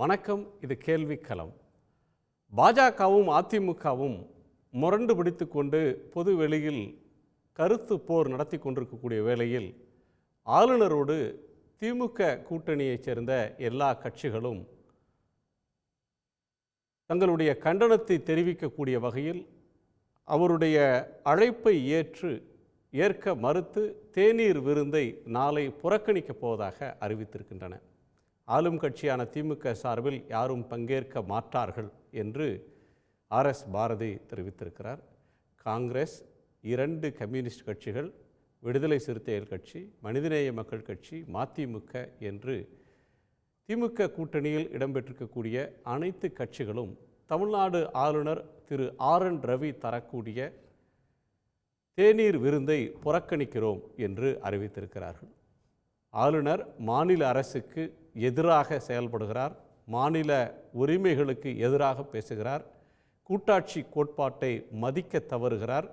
வணக்கம். இது கேள்விக்களம். பாஜகவும் அதிமுகவும் முரண்டு பிடித்து கொண்டு பொது வெளியில் கருத்து போர் நடத்தி கொண்டிருக்கக்கூடிய வேளையில் ஆளுநரோடு திமுக கூட்டணியைச் சேர்ந்த எல்லா கட்சிகளும் தங்களுடைய கண்டனத்தை தெரிவிக்கக்கூடிய வகையில் அவருடைய அழைப்பை ஏற்க மறுத்து தேநீர் விருந்தை நாளை புறக்கணிக்கப் போவதாக அறிவித்திருக்கின்றன. ஆளும் கட்சியான திமுக சார்பில் யாரும் பங்கேற்க மாட்டார்கள் என்று RS பாரதி தெரிவித்திருக்கிறார். காங்கிரஸ், 2 கம்யூனிஸ்ட் கட்சிகள், விடுதலை சிறுத்தைகள் கட்சி, மனிதநேய மக்கள் கட்சி, மதிமுக என்று திமுக கூட்டணியில் இடம்பெற்றிருக்கக்கூடிய அனைத்து கட்சிகளும் தமிழ்நாடு ஆளுநர் திரு RN ரவி தரக்கூடிய தேநீர் விருந்தை புறக்கணிக்கிறோம் என்று அறிவித்திருக்கிறார்கள். ஆளுநர் மாநில அரசுக்கு எதிராக செயல்படுகிறார், மாநில உரிமைகளுக்கு எதிராக பேசுகிறார், கூட்டாட்சி கோட்பாட்டை மதிக்க தவறுகிறார்,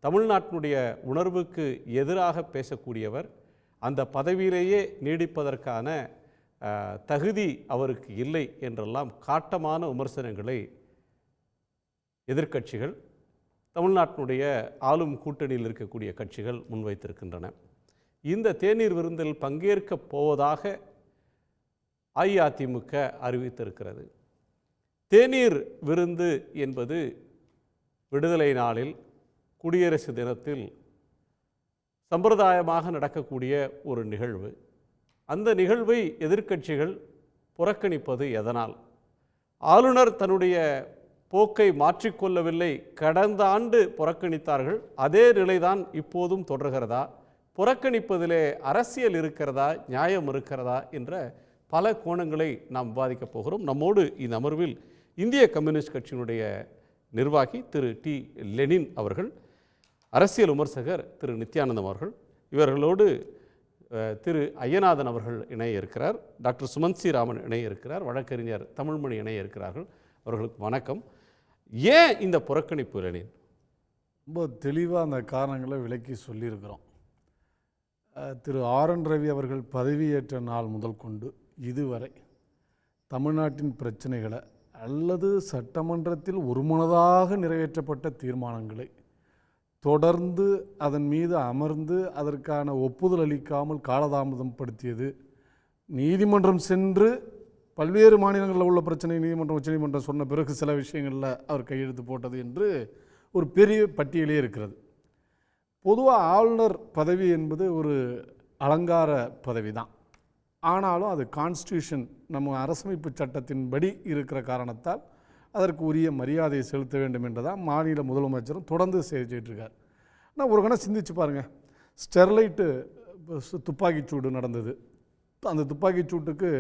தமிழ்நாட்டினுடைய உணர்வுக்கு எதிராக பேசக்கூடியவர், அந்த பதவியிலேயே நீடிப்பதற்கான தகுதி அவருக்கு இல்லை என்றெல்லாம் காட்டமான விமர்சனங்களை எதிர்க்கட்சிகள், தமிழ்நாட்டினுடைய ஆளும் கூட்டணியில் இருக்கக்கூடிய கட்சிகள் முன்வைத்திருக்கின்றன. இந்த தேநீர் விருந்தில் பங்கேற்கப் போவதாக அஇஅதிமுக அறிவித்திருக்கிறது. தேநீர் விருந்து என்பது விடுதலை நாளில், குடியரசு தினத்தில் சம்பிரதாயமாக நடக்கக்கூடிய ஒரு நிகழ்வு. அந்த நிகழ்வை எதிர்க்கட்சிகள் புறக்கணிப்பது எதனால்? ஆளுநர் தன்னுடைய போக்கை மாற்றிக்கொள்ளவில்லை. கடந்த ஆண்டு புறக்கணித்தார்கள், அதே நிலைதான் இப்போதும் தொடர்கிறதா? புறக்கணிப்பதிலே அரசியல் இருக்கிறதா, நியாயம் இருக்கிறதா என்ற பல கோணங்களை நாம் விவாதிக்கப் போகிறோம். நம்மோடு இந்த அமர்வில் இந்திய கம்யூனிஸ்ட் கட்சியினுடைய நிர்வாகி திரு டி லெனின் அவர்கள், அரசியல் விமர்சகர் திரு நித்யானந்தம் அவர்கள், இவர்களோடு திரு ஐயநாதன் அவர்கள் இணைய இருக்கிறார், டாக்டர் சுமந்த் சி ராமன் இணைய இருக்கிறார், வழக்கறிஞர் தமிழ்மணி இணைய இருக்கிறார்கள். அவர்களுக்கு வணக்கம். ஏன் இந்த புறக்கணிப்பு லெனின்? ரொம்ப தெளிவாக அந்த காரணங்களை விளக்கி சொல்லியிருக்கிறோம். திரு RN ரவி அவர்கள் பதவியேற்ற நாள் முதல் கொண்டு இதுவரை தமிழ்நாட்டின் பிரச்சனைகளை அல்லது சட்டமன்றத்தில் ஒருமனதாக நிறைவேற்றப்பட்ட தீர்மானங்களை தொடர்ந்து அதன் மீது அமர்ந்து அதற்கான ஒப்புதல் அளிக்காமல் காலதாமதம் படுத்தியது, நீதிமன்றம் சென்று பல்வேறு மாநிலங்களில் உள்ள பிரச்சனை நீதிமன்றம் உச்சநீதிமன்றம் சொன்ன பிறகு சில விஷயங்களில் அவர் கையெழுத்து போட்டது என்று ஒரு பெரிய பட்டியலே இருக்கிறது. பொதுவாக ஆளுநர் பதவி என்பது ஒரு அலங்கார பதவி தான். ஆனாலும் அது கான்ஸ்டியூஷன், நம்ம அரசமைப்பு சட்டத்தின்படி இருக்கிற காரணத்தால் அதற்கு உரிய மரியாதையை செலுத்த வேண்டும் என்றதான் மாநில முதலமைச்சரும் தொடர்ந்து செஞ்சிட்ருக்கார். ஆனால் ஒரு கணம் சிந்திச்சு பாருங்கள், ஸ்டெர்லைட்டு துப்பாக்கிச்சூடு நடந்தது. அந்த துப்பாக்கிச்சூட்டுக்கு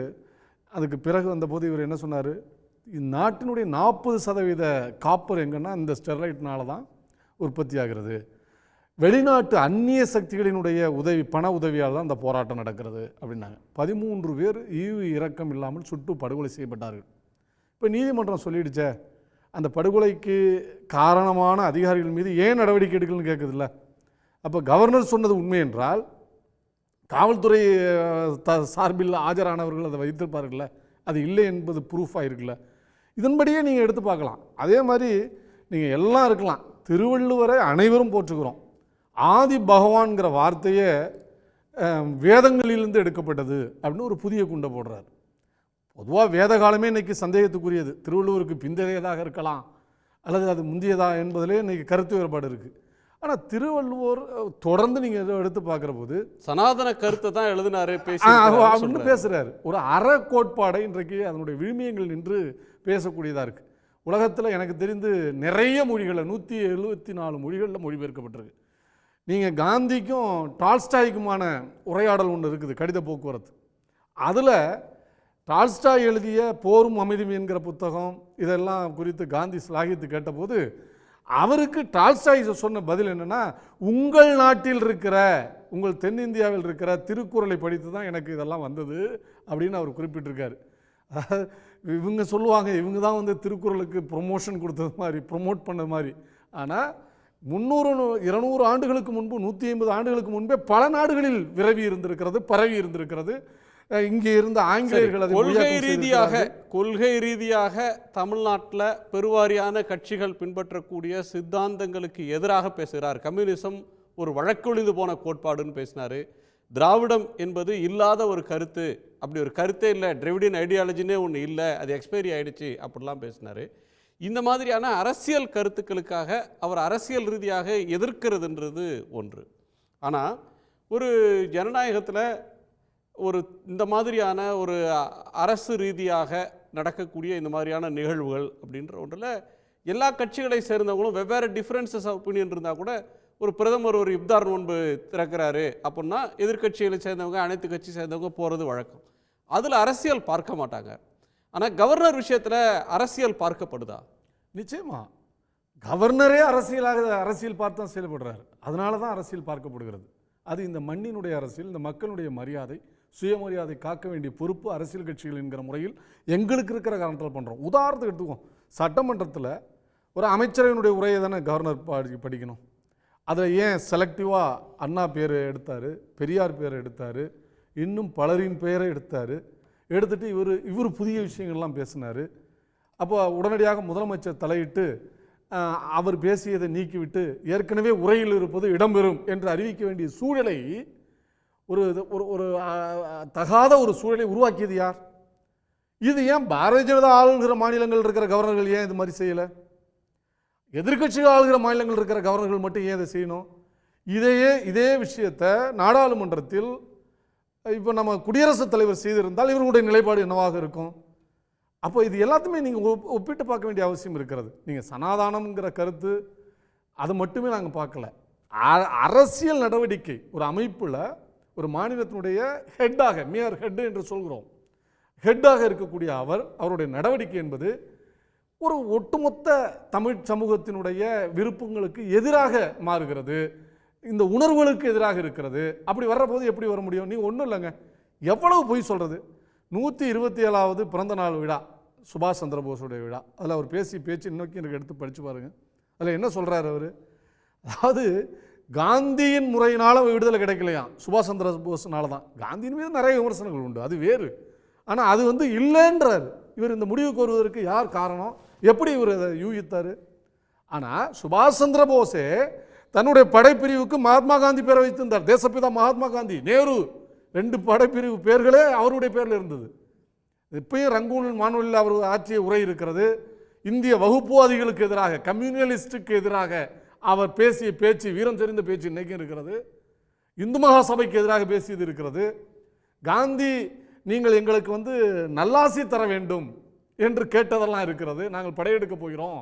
அதுக்கு பிறகு வந்தபோது இவர் என்ன சொன்னார்? நாட்டினுடைய 40% காப்பர் எங்கன்னா இந்த ஸ்டெர்லைட்னால தான் உற்பத்தி ஆகிறது. வெளிநாட்டு அந்நிய சக்திகளினுடைய பண உதவியால் தான் இந்த போராட்டம் நடக்கிறது அப்படின்னாங்க. 13 பேர் ஈவு இரக்கம் இல்லாமல் சுட்டு படுகொலை செய்யப்பட்டார்கள். இப்போ நீதிமன்றம் சொல்லிடுச்சே, அந்த படுகொலைக்கு காரணமான அதிகாரிகள் மீது ஏன் நடவடிக்கை எடுக்கலன்னு கேட்குதுல்ல. அப்போ கவர்னர் சொன்னது உண்மை என்றால் காவல்துறை சார்பில் ஆஜரானவர்கள் அதை வைத்திருப்பார்கள்ல, அது இல்லை என்பது ப்ரூஃப் ஆகிருக்குல்ல. இதன்படியே நீங்கள் எடுத்து பார்க்கலாம். அதே மாதிரி நீங்கள் எல்லாம் இருக்கலாம். திருவள்ளுவரை அனைவரும் போற்றுகிறோம். ஆதி பகவான்கிற வார்த்தையே வேதங்களிலிருந்து எடுக்கப்பட்டது அப்படின்னு ஒரு புதிய குண்டை போடுறார். பொதுவாக வேத காலமே இன்றைக்கி சந்தேகத்துக்குரியது. திருவள்ளுவருக்கு பிந்தையதாக இருக்கலாம் அல்லது அது முந்தியதா என்பதிலே இன்றைக்கி கருத்து வேறுபாடு இருக்குது. ஆனால் திருவள்ளுவர் தொடர்ந்து நீங்கள் எடுத்து பார்க்குற போது சனாதன கருத்தை தான் எழுதினாரு, அப்படின்னு பேசுகிறாரு. ஒரு அற கோட்பாடை இன்றைக்கு அதனுடைய விழுமியங்கள் நின்று பேசக்கூடியதாக இருக்குது. உலகத்தில் எனக்கு தெரிந்து நிறைய மொழிகளில் 174 மொழிகளில் மொழிபெயர்க்கப்பட்டிருக்கு. நீங்கள் காந்திக்கும் டால்ஸ்டாய்க்குமான உரையாடல் ஒன்று இருக்குது, கடித போக்குவரத்து. அதில் டால்ஸ்டாய் எழுதிய போரும் அமைதியும் என்கிற புத்தகம் இதெல்லாம் குறித்து காந்தி ஸ்லாகித்து கேட்டபோது அவருக்கு டால்ஸ்டாய் சொன்ன பதில் என்னென்னா, உங்கள் நாட்டில் இருக்கிற, உங்கள் தென்னிந்தியாவில் இருக்கிற திருக்குறளை படித்து தான் எனக்கு இதெல்லாம் வந்தது அப்படின்னு அவர் குறிப்பிட்டிருக்காரு. இவங்க சொல்லுவாங்க இவங்க தான் திருக்குறளுக்கு ப்ரொமோஷன் கொடுத்தது மாதிரி, ப்ரொமோட் பண்ண மாதிரி. ஆனால் 300-200 ஆண்டுகளுக்கு முன்பு, 150 ஆண்டுகளுக்கு முன்பே பல நாடுகளில் விரவி இருந்திருக்கிறது, பரவி இருந்திருக்கிறது. இங்கே இருந்த ஆங்கிலேயர்கள் அதை கொள்கை ரீதியாக தமிழ்நாட்டில் பெருவாரியான கட்சிகள் பின்பற்றக்கூடிய சித்தாந்தங்களுக்கு எதிராக பேசுகிறார். கம்யூனிசம் ஒரு வழக்கொழிந்து போன கோட்பாடுன்னு பேசினார். திராவிடம் என்பது இல்லாத ஒரு கருத்து, அப்படி ஒரு கருத்தே இல்லை, டிராவிடியன் ஐடியாலஜினே ஒன்று இல்லை, அது எக்ஸ்பைரி ஆகிடுச்சு அப்படிலாம் பேசினார். இந்த மாதிரியான அரசியல் கருத்துக்களுக்காக அவர் அரசியல் ரீதியாக எதிர்க்கிறதுன்றது ஒன்று. ஆனால் ஒரு ஜனநாயகத்தில் ஒரு இந்த மாதிரியான ஒரு அரசு ரீதியாக நடக்கக்கூடிய இந்த மாதிரியான நிகழ்வுகள் அப்படின்ற ஒன்றில் எல்லா கட்சிகளை சேர்ந்தவங்களும் வெவ்வேறு டிஃப்ரென்சஸ் ஆஃப் ஒப்பீனியன் இருந்தால் கூட ஒரு பிரதமர் ஒரு இப்தார் நோன்பு திறக்கிறாரு அப்படின்னா எதிர்கட்சிகளை சேர்ந்தவங்க அனைத்து கட்சி சேர்ந்தவங்க போகிறது வழக்கம். அதில் அரசியல் பார்க்க மாட்டாங்க. ஆனால் கவர்னர் விஷயத்தில் அரசியல் பார்க்கப்படுதா? நிச்சயமா கவர்னரே அரசியல் பார்த்து தான் செயல்படுறாரு. அதனால தான் அரசியல் பார்க்கப்படுகிறது. அது இந்த மண்ணினுடைய அரசியல், இந்த மக்களுடைய மரியாதை, சுயமரியாதை காக்க வேண்டிய பொறுப்பு அரசியல் கட்சிகள் என்கிற முறையில் எங்களுக்கு இருக்கிற காரணத்தில் பண்ணுறோம். உதாரணத்துக்கு எடுத்துக்கோம், சட்டமன்றத்தில் ஒரு அமைச்சரவையினுடைய உரையை தானே கவர்னர் படிக்கணும். அதில் ஏன் செலக்டிவாக அண்ணா பேரை எடுத்தார், பெரியார் பேரை எடுத்தார், இன்னும் பலரின் பெயரை எடுத்துட்டு இவர் புதிய விஷயங்கள்லாம் பேசினார். அப்போ உடனடியாக முதலமைச்சர் தலையிட்டு அவர் பேசியதை நீக்கிவிட்டு ஏற்கனவே உரையில் இருப்பது இடம்பெறும் என்று அறிவிக்க வேண்டிய சூழலை ஒரு ஒரு தகாத ஒரு சூழலை உருவாக்கியது யார்? இது ஏன் பாரதிய ஜனதா ஆளுகிற மாநிலங்கள் இருக்கிற கவர்னர்கள் ஏன் இது மாதிரி செய்யலை? எதிர்கட்சிகள் ஆளுகிற மாநிலங்கள் இருக்கிற கவர்னர்கள் மட்டும் ஏன் இதை செய்யணும்? இதே விஷயத்தை நாடாளுமன்றத்தில் இப்போ நம்ம குடியரசுத் தலைவர் செய்திருந்தால் இவர்களுடைய நிலைப்பாடு என்னவாக இருக்கும்? அப்போ இது எல்லாத்தையுமே நீங்கள் ஒப்பிட்டு பார்க்க வேண்டிய அவசியம் இருக்கிறது. நீங்கள் சனாதானம்ங்கிற கருத்து அது மட்டுமே நாங்கள் பார்க்கல. அரசியல் நடவடிக்கை ஒரு அமைப்பில் ஒரு மாநிலத்தினுடைய ஹெட்டாக, மேயர் ஹெட் என்று சொல்கிறோம், ஹெட்டாக இருக்கக்கூடிய அவருடைய நடவடிக்கை என்பது ஒரு ஒட்டுமொத்த தமிழ் சமூகத்தினுடைய விருப்பங்களுக்கு எதிராக மாறுகிறது, இந்த உணர்வுகளுக்கு எதிராக இருக்கிறது. அப்படி வர்றபோது எப்படி வர முடியும்? நீங்கள் ஒன்றும் இல்லைங்க, எவ்வளவு பொய் சொல்கிறது. 127வது பிறந்த நாள் விழா சுபாஷ் சந்திர போஸுடைய விழா, அதில் அவர் பேச்சு இன்னைக்கு எனக்கு எடுத்து படித்து பாருங்கள். அதில் என்ன சொல்கிறார் அவர்? அதாவது காந்தியின் முறையினால் விடுதலை கிடைக்கலையாம், சுபாஷ் சந்திர போஸ்னால தான். காந்தியின் மீது நிறைய விமர்சனங்கள் உண்டு, அது வேறு. ஆனால் அது இல்லைன்றார். இவர் இந்த முடிவுக்கு வருவதற்கு யார் காரணம், எப்படி இவர் அதை யூகித்தார்? ஆனால் சுபாஷ் சந்திர போஸே தன்னுடைய படைப்பிரிவுக்கு மகாத்மா காந்தி பேரை வைத்திருந்தார். தேசப்பிதா மகாத்மா காந்தி, நேரு, 2 படைப்பிரிவு பேர்களே அவருடைய பேரில் இருந்தது. இப்பயும் ரங்கூன் மாநில அவர் ஆற்றிய உரை இருக்கிறது. இந்திய வகுப்புவாதிகளுக்கு எதிராக, கம்யூனலிஸ்டுக்கு எதிராக அவர் பேசிய பேச்சு, வீரம் தெரிந்த பேச்சு இன்னைக்கும் இருக்கிறது. இந்து மகா சபைக்கு எதிராக பேசியது இருக்கிறது. காந்தி நீங்கள் எங்களுக்கு நல்லாசி தர வேண்டும் என்று கேட்டதெல்லாம் இருக்கிறது. நாங்கள் படையெடுக்க போகிறோம்,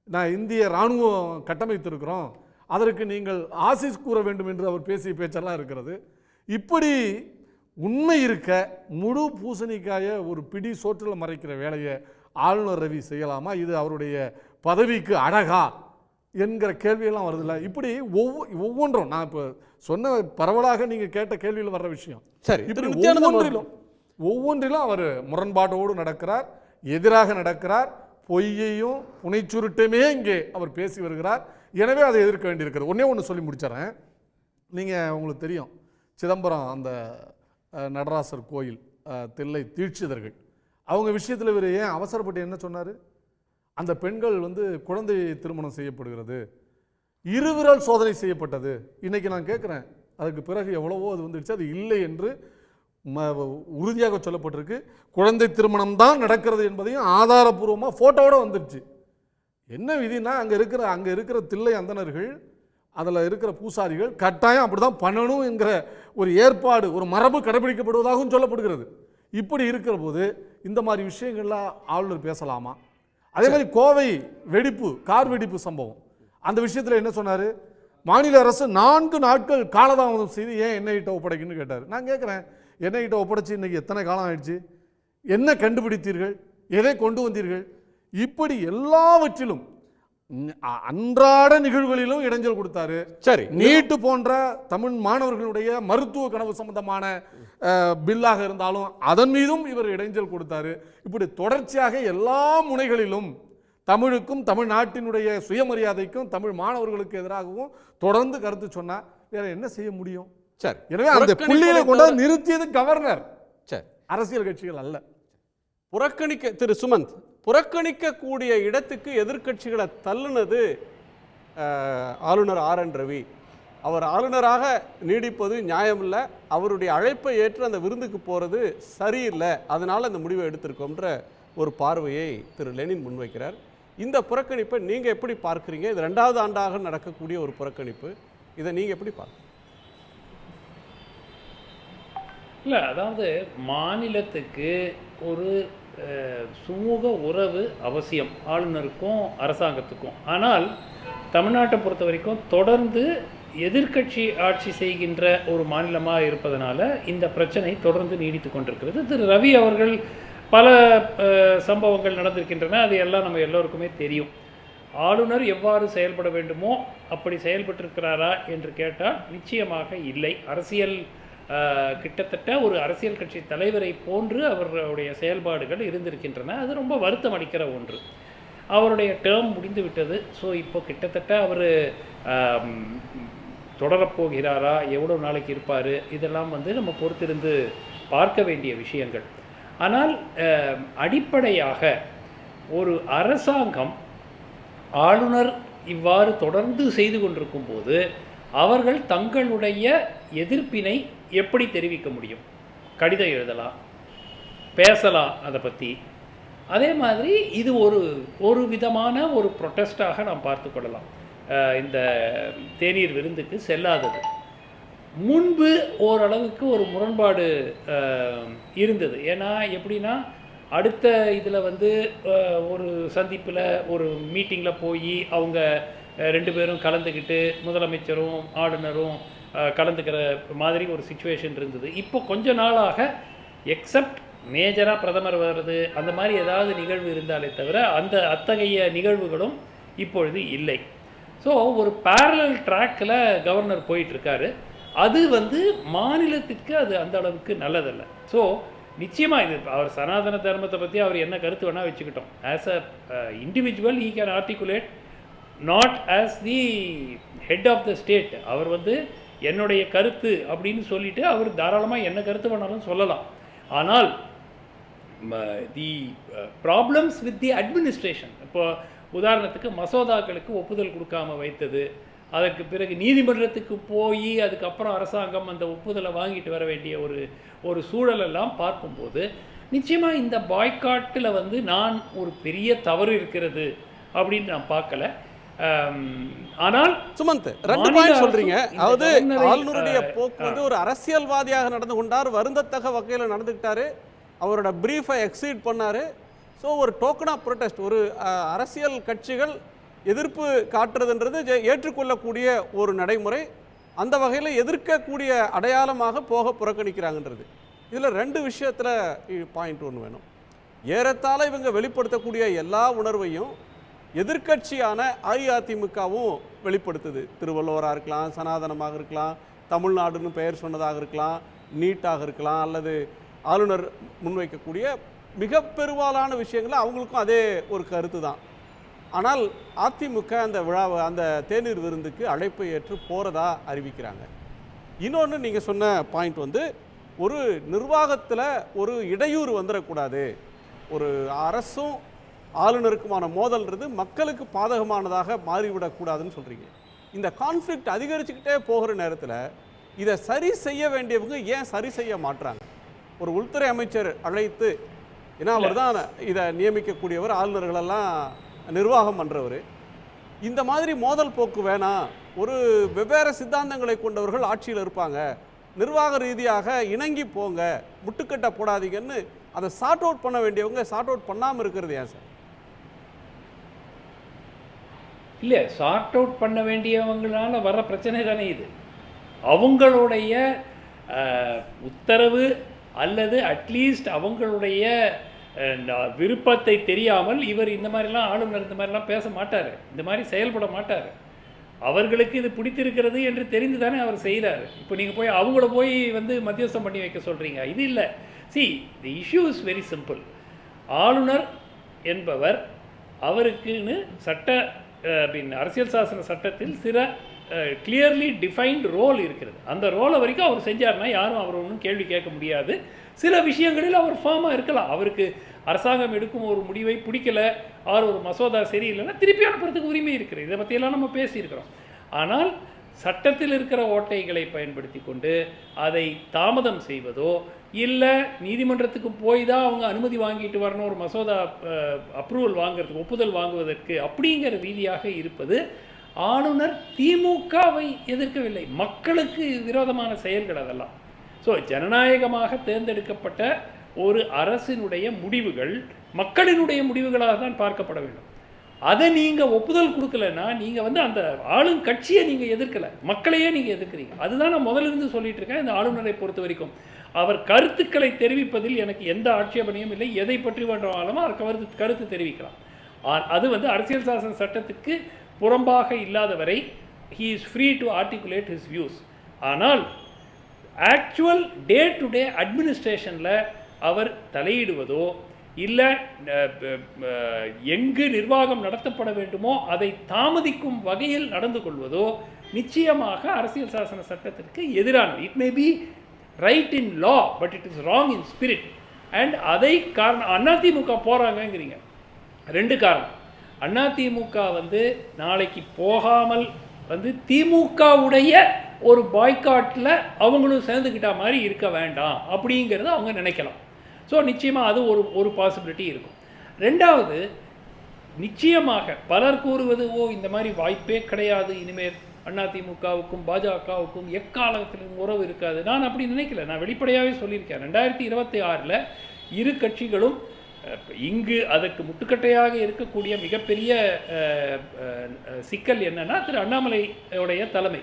நான் இந்திய இராணுவம் கட்டமைத்திருக்கிறோம், அதற்கு நீங்கள் ஆசிஸ் கூற வேண்டும் என்று அவர் பேசிய பேச்செல்லாம் இருக்கிறது. இப்படி உண்மை இருக்க முழு பூசணிக்காய ஒரு பிடி சோற்றில் மறைக்கிற வேலையை ஆளுநர் ரவி செய்யலாமா? இது அவருடைய பதவிக்கு அழகா என்கிற கேள்வியெல்லாம் வருதில்ல. இப்படி ஒவ்வொன்றும் நான் இப்போ சொன்ன பரவலாக நீங்கள் கேட்ட கேள்வியில் வர்ற விஷயம். சரி, இப்படி ஒவ்வொன்றிலும் அவர் முரண்பாட்டோடு நடக்கிறார், எதிராக நடக்கிறார், பொய்யையும் புனைச்சுருட்டுமே இங்கே அவர் பேசி வருகிறார். எனவே அதை எதிர்க்க வேண்டியிருக்கிறது. ஒன்று சொல்லி முடிச்சிடறேன். நீங்கள் உங்களுக்கு தெரியும், சிதம்பரம் அந்த நடராசர் கோயில் தில்லை தீட்சிதர்கள் அவங்க விஷயத்தில் இவர் ஏன் அவசரப்பட்டு என்ன சொன்னார்? அந்த பெண்கள் குழந்தை திருமணம் செய்யப்படுகிறது, இருவிரல் சோதனை செய்யப்பட்டது. இன்னைக்கு நான் கேட்குறேன், அதுக்கு பிறகு எவ்வளவோ அது வந்துடுச்சு, அது இல்லை என்று உறுதியாக சொல்லப்பட்டிருக்கு. குழந்தை திருமணம் தான் நடக்கிறது என்பதையும் ஆதாரபூர்வமாக ஃபோட்டோவோட வந்துடுச்சு. என்ன விதினா அங்கே இருக்கிற தில்லை அந்தணர்கள், அதில் இருக்கிற பூசாரிகள் கட்டாயம் அப்படி தான் பண்ணணும் என்கிற ஒரு ஏற்பாடு, ஒரு மரபு கடைபிடிக்கப்படுவதாகவும் சொல்லப்படுகிறது. இப்படி இருக்கிற போது இந்த மாதிரி விஷயங்கள்லாம் ஆளுநர் பேசலாமா? அதே மாதிரி கோவை வெடிப்பு, கார் வெடிப்பு சம்பவம், அந்த விஷயத்தில் என்ன சொன்னார்? மாநில அரசு 4 நாட்கள் காலதாமதம் செய்து ஏன் என்ஐட்ட ஒப்படைக்குன்னு கேட்டார். நான் கேட்குறேன், என்ஐட்ட ஒப்படைச்சு இன்னைக்கு எத்தனை காலம் ஆயிடுச்சு? என்ன கண்டுபிடித்தீர்கள்? எதை கொண்டு வந்தீர்கள்? இப்படி எல்லாவற்றிலும் அன்றாட நிகழ்வுகளிலும் இடைஞ்சல் கொடுத்தாரு. சரி, நீட்டு போன்ற தமிழ் மாணவர்களுடைய மருத்துவ கனவு சம்பந்தமான பில்லாக இருந்தாலும் அதன் மீதும் இவர் இடைஞ்சல் கொடுத்தாரு. இப்படி தொடர்ச்சியாக எல்லா முனைகளிலும் தமிழுக்கும் தமிழ்நாட்டினுடைய சுயமரியாதைக்கும் தமிழ் மாணவர்களுக்கு எதிராகவும் தொடர்ந்து கருத்து சொன்னா வேற என்ன செய்ய முடியும்? சரி, எனவே அந்த புள்ளியில கொண்டு நிறுத்தியது கவர்னர். சரி, அரசியல் கட்சிகள் அல்ல. திரு சுமந்த், புறக்கணிக்கக்கூடிய இடத்துக்கு எதிர்க்கட்சிகளை தள்ளுனது ஆளுநர் ஆர்.என். ரவி. அவர் ஆளுநராக நீடிப்பது நியாயமில்லை, அவருடைய அழைப்பை ஏற்று அந்த விருந்துக்கு போகிறது சரியில்லை, அதனால் அந்த முடிவை எடுத்திருக்கோன்ற ஒரு பார்வையை திரு லெனின் முன்வைக்கிறார். இந்த புறக்கணிப்பை நீங்கள் எப்படி பார்க்குறீங்க? இது 2வது ஆண்டாக நடக்கக்கூடிய ஒரு புறக்கணிப்பு, இதை நீங்கள் எப்படி பார்க்குறீங்க? இல்லை, அதாவது மாநிலத்துக்கு ஒரு சுமூக உறவு அவசியம், ஆளுநருக்கும் அரசாங்கத்துக்கும். ஆனால் தமிழ்நாட்டை பொறுத்த வரைக்கும் தொடர்ந்து எதிர்க்கட்சி ஆட்சி செய்கின்ற ஒரு மாநிலமாக இருப்பதனால இந்த பிரச்சனை தொடர்ந்து நீடித்து கொண்டிருக்கிறது. திரு ரவி அவர்கள் பல சம்பவங்கள் நடந்திருக்கின்றன, அது எல்லாம் நம்ம எல்லோருக்குமே தெரியும். ஆளுநர் எவ்வாறு செயல்பட வேண்டுமோ அப்படி செயல்பட்டிருக்கிறாரா என்று கேட்டால் நிச்சயமாக இல்லை. அரசியல் கிட்டத்தட்ட ஒரு அரசியல் கட்சி தலைவரை போன்று அவருடைய செயல்பாடுகள் இருந்திருக்கின்றன. அது ரொம்ப வருத்தம் அளிக்கிற ஒன்று. அவருடைய டேர்ம் முடிந்து விட்டது. ஸோ இப்போ கிட்டத்தட்ட அவர் தொடரப்போகிறாரா, எவ்வளோ நாளைக்கு இருப்பார், இதெல்லாம் நம்ம பொறுத்திருந்து பார்க்க வேண்டிய விஷயங்கள். ஆனால் அடிப்படையாக ஒரு அரசாங்கம் ஆளுநர் இவ்வாறு தொடர்ந்து செய்து கொண்டிருக்கும் போது அவர்கள் தங்களுடைய எதிர்ப்பினை எப்படி தெரிவிக்க முடியும்? கடிதம் எழுதலாம், பேசலாம் அதை பற்றி. அதே மாதிரி இது ஒரு விதமான ஒரு ப்ரொட்டஸ்டாக நாம் பார்த்து கொள்ளலாம். இந்த தேநீர் விருந்துக்கு செல்லாதது முன்பு ஓரளவுக்கு ஒரு முரண்பாடு இருந்தது. ஏன்னா எப்படின்னா, அடுத்த இதில் ஒரு சந்திப்பில் ஒரு மீட்டிங்கில் போய் அவங்க 2 பேரும் கலந்துக்கிட்டு முதலமைச்சரும் ஆளுநரும் கலந்துக்கிற மாதிரி ஒரு சிச்சுவேஷன் இருந்தது. இப்போ கொஞ்ச நாளாக எக்ஸப்ட் மேஜராக பிரதமர் வர்றது அந்த மாதிரி ஏதாவது நிகழ்வு இருந்தாலே தவிர அத்தகைய நிகழ்வுகளும் இப்பொழுது இல்லை. ஸோ ஒரு பேரலல் ட்ராக்கில் கவர்னர் போயிட்டுருக்காரு. அது மாநிலத்திற்கு அது அந்த அளவுக்கு நல்லதல்ல. ஸோ நிச்சயமாக இது அவர் சனாதன தர்மத்தை பற்றி அவர் என்ன கருத்து வேணால் வச்சுக்கிட்டோம். As a individual he can articulate, not as the head of the state. அவர் என்னுடைய கருத்து அப்படின்னு சொல்லிட்டு அவர் தாராளமாக என்ன கருத்து வேணாலும் சொல்லலாம். ஆனால் தி ப்ராப்ளம்ஸ் வித் தி அட்மினிஸ்ட்ரேஷன், இப்போ உதாரணத்துக்கு மசோதாக்களுக்கு ஒப்புதல் கொடுக்காமல் வைத்தது, அதற்கு பிறகு நீதிமன்றத்துக்கு போய் அதுக்கப்புறம் அரசாங்கம் அந்த ஒப்புதலை வாங்கிட்டு வர வேண்டிய ஒரு சூழலெல்லாம் பார்க்கும்போது நிச்சயமாக இந்த பாய்காட்டில் நான் ஒரு பெரிய தவறு இருக்கிறது அப்படின்னு நான் பார்க்கல. ஆனால் சுமந்த் 2 பாயிண்ட் சொல்றீங்க. அதாவது ஆளுநருடைய போக்கு ஒரு அரசியல்வாதியாக நடந்து கொண்டார், வருந்தத்தக்க வகையில் நடந்துக்கிட்டாரு, அவரோட பிரீஃபை எக்ஸீட் பண்ணாரு. ஸோ ஒரு டோக்கன் ஆஃப் ப்ரொடெஸ்ட், ஒரு அரசியல் கட்சிகள் எதிர்ப்பு காட்டுறதுன்றது ஏற்றுக்கொள்ளக்கூடிய ஒரு நடைமுறை. அந்த வகையில் எதிர்க்கக்கூடிய அடையாளமாக புறக்கணிக்கிறாங்கன்றது. இதில் 2 விஷயத்தில் பாயிண்ட் ஒன்று வேணும். ஏறத்தாழ இவங்க வெளிப்படுத்தக்கூடிய எல்லா உணர்வையும் எதிர்க்கட்சியான அஇஅதிமுகவும் வெளிப்படுத்துது. திருவள்ளுவராக இருக்கலாம், சனாதனமாக இருக்கலாம், தமிழ்நாடுன்னு பெயர் சொன்னதாக இருக்கலாம், நீட்டாக இருக்கலாம், அல்லது ஆளுநர் முன்வைக்கக்கூடிய மிக பெரும்பாலான விஷயங்கள் அவங்களுக்கும் அதே ஒரு கருத்து தான். ஆனால் அதிமுக அந்த விழாவை, அந்த தேநீர் விருந்துக்கு அழைப்பை ஏற்று போகிறதா அறிவிக்கிறாங்க. இன்னொன்று நீங்கள் சொன்ன பாயிண்ட் ஒரு நிர்வாகத்தில் ஒரு இடையூறு வந்துடக்கூடாது, ஒரு அரசும் ஆளுநருக்குமான மோதல்ன்றது மக்களுக்கு பாதகமானதாக மாறிவிடக்கூடாதுன்னு சொல்கிறீங்க. இந்த கான்ஃப்ளிக்ட் அதிகரிச்சுக்கிட்டே போகிற நேரத்தில் இதை சரி செய்ய வேண்டியவங்க ஏன் சரி செய்ய மாட்டுறாங்க? ஒரு உள்துறை அமைச்சர் அழைத்து, ஏன்னா அவர் தான் இதை நியமிக்கக்கூடியவர், ஆளுநர்களெல்லாம் நிர்வாகம் பண்ணுறவர், இந்த மாதிரி மோதல் போக்கு வேணாம், ஒரு வெவ்வேறு சித்தாந்தங்களை கொண்டவர்கள் ஆட்சியில் இருப்பாங்க, நிர்வாக ரீதியாக இணங்கி போங்க, முட்டுக்கட்டை போடாதீங்கன்னு அதை சார்ட் அவுட் பண்ண வேண்டியவங்க சார்ட் அவுட் பண்ணாமல் இருக்கிறது ஏன் சார்? இல்லை, சார்ட் அவுட் பண்ண வேண்டியவங்களால வர பிரச்சனை தானே இது. அவங்களுடைய உத்தரவு அல்லது அட்லீஸ்ட் அவங்களுடைய விருப்பத்தை தெரியாமல் இவர் இந்த மாதிரிலாம், ஆளுநர் இந்த மாதிரிலாம் பேச மாட்டார், இந்த மாதிரி செயல்பட மாட்டார். அவர்களுக்கு இது பிடித்திருக்கிறது என்று தெரிந்து தானே அவர் செய்கிறார். இப்போ நீங்கள் போய் அவங்கள போய் மத்தியஸ்தம் பண்ணி வைக்க சொல்கிறீங்க, இது இல்லை. C, the issue is very simple. ஆளுநர் என்பவர் அவருக்குன்னு அரசியல் சாசன சட்டத்தில் சில கிளியர்லி டிஃபைன்டு ரோல் இருக்கிறது. அந்த ரோலை வரைக்கும் அவர் செஞ்சார்னா யாரும் அவர் ஒன்றும் கேள்வி கேட்க முடியாது. சில விஷயங்களில் அவர் ஃபார்மாக இருக்கலாம். அவருக்கு அரசாங்கம் எடுக்கும் ஒரு முடிவை பிடிக்கல, அவர் ஒரு மசோதா சரியில்லைன்னா திருப்பி அனுப்புறதுக்கு உரிமை இருக்குது. இதை பற்றியெல்லாம் நம்ம பேசியிருக்கிறோம். ஆனால் சட்டத்தில் இருக்கிற ஓட்டைகளை பயன்படுத்தி கொண்டு அதை தாமதம் செய்வதோ, இல்லை நீதிமன்றத்துக்கு போய் தான் அவங்க அனுமதி வாங்கிட்டு வரணும் ஒரு மசோதா அப்ரூவல் வாங்குறதுக்கு, ஒப்புதல் வாங்குவதற்கு, அப்படிங்கிற ரீதியாக இருப்பது ஆளுநர் திமுகவை எதிர்க்கவில்லை, மக்களுக்கு விரோதமான செயல்கள் அதெல்லாம். ஸோ ஜனநாயகமாக தேர்ந்தெடுக்கப்பட்ட ஒரு அரசினுடைய முடிவுகள் மக்களினுடைய முடிவுகளாக தான் பார்க்கப்பட வேண்டும். அதை நீங்கள் ஒப்புதல் கொடுக்கலன்னா நீங்கள் வந்து அந்த ஆளுங்கட்சியை நீங்கள் எதிர்க்கலை, மக்களையே நீங்கள் எதிர்க்கிறீங்க. அதுதான் நான் முதலிருந்து சொல்லிட்டு இருக்கேன். இந்த ஆளுநரை பொறுத்த வரைக்கும் அவர் கருத்துக்களை தெரிவிப்பதில் எனக்கு எந்த ஆட்சேபனையும் இல்லை. எதை பற்றி வேண்டாலும் அவர் கருத்து தெரிவிக்கலாம். அது வந்து அரசியல் சாசன சட்டத்துக்கு புறம்பாக இல்லாதவரை he is free to articulate his views. ஆனால் ஆக்சுவல் டே டு டே அட்மினிஸ்ட்ரேஷனில் அவர் தலையிடுவதோ, இல்லை எங்கு நிர்வாகம் நடத்தப்பட வேண்டுமோ அதை தாமதிக்கும் வகையில் நடந்து கொள்வதோ நிச்சயமாக அரசியல் சாசன சட்டத்திற்கு எதிரானது. It may be right in law, but it is wrong in spirit. And அதை காரணம் அதிமுக போகிறாங்கங்கிறீங்க. ரெண்டு காரணம். அதிமுக வந்து நாளைக்கு போகாமல் வந்து திமுகவுடைய ஒரு பாய்காட்டில் அவங்களும் சேர்ந்துக்கிட்ட மாதிரி இருக்க வேண்டாம் அப்படிங்கிறத அவங்க நினைக்கலாம். ஸோ நிச்சயமாக அது ஒரு பாசிபிலிட்டி இருக்கும். ரெண்டாவது, நிச்சயமாக பலர் கூறுவது இந்த மாதிரி வாய்ப்பே கிடையாது, இனிமேல் அதிமுகவுக்கும் பாஜகவுக்கும் எக்காலத்திலும் உறவு இருக்காது. நான் அப்படி நினைக்கல. நான் வெளிப்படையாகவே சொல்லியிருக்கேன். 2026 இரு கட்சிகளும் இங்கு அதற்கு முட்டுக்கட்டையாக இருக்கக்கூடிய மிகப்பெரிய சிக்கல் என்னன்னா, திரு அண்ணாமலையுடைய தலைமை.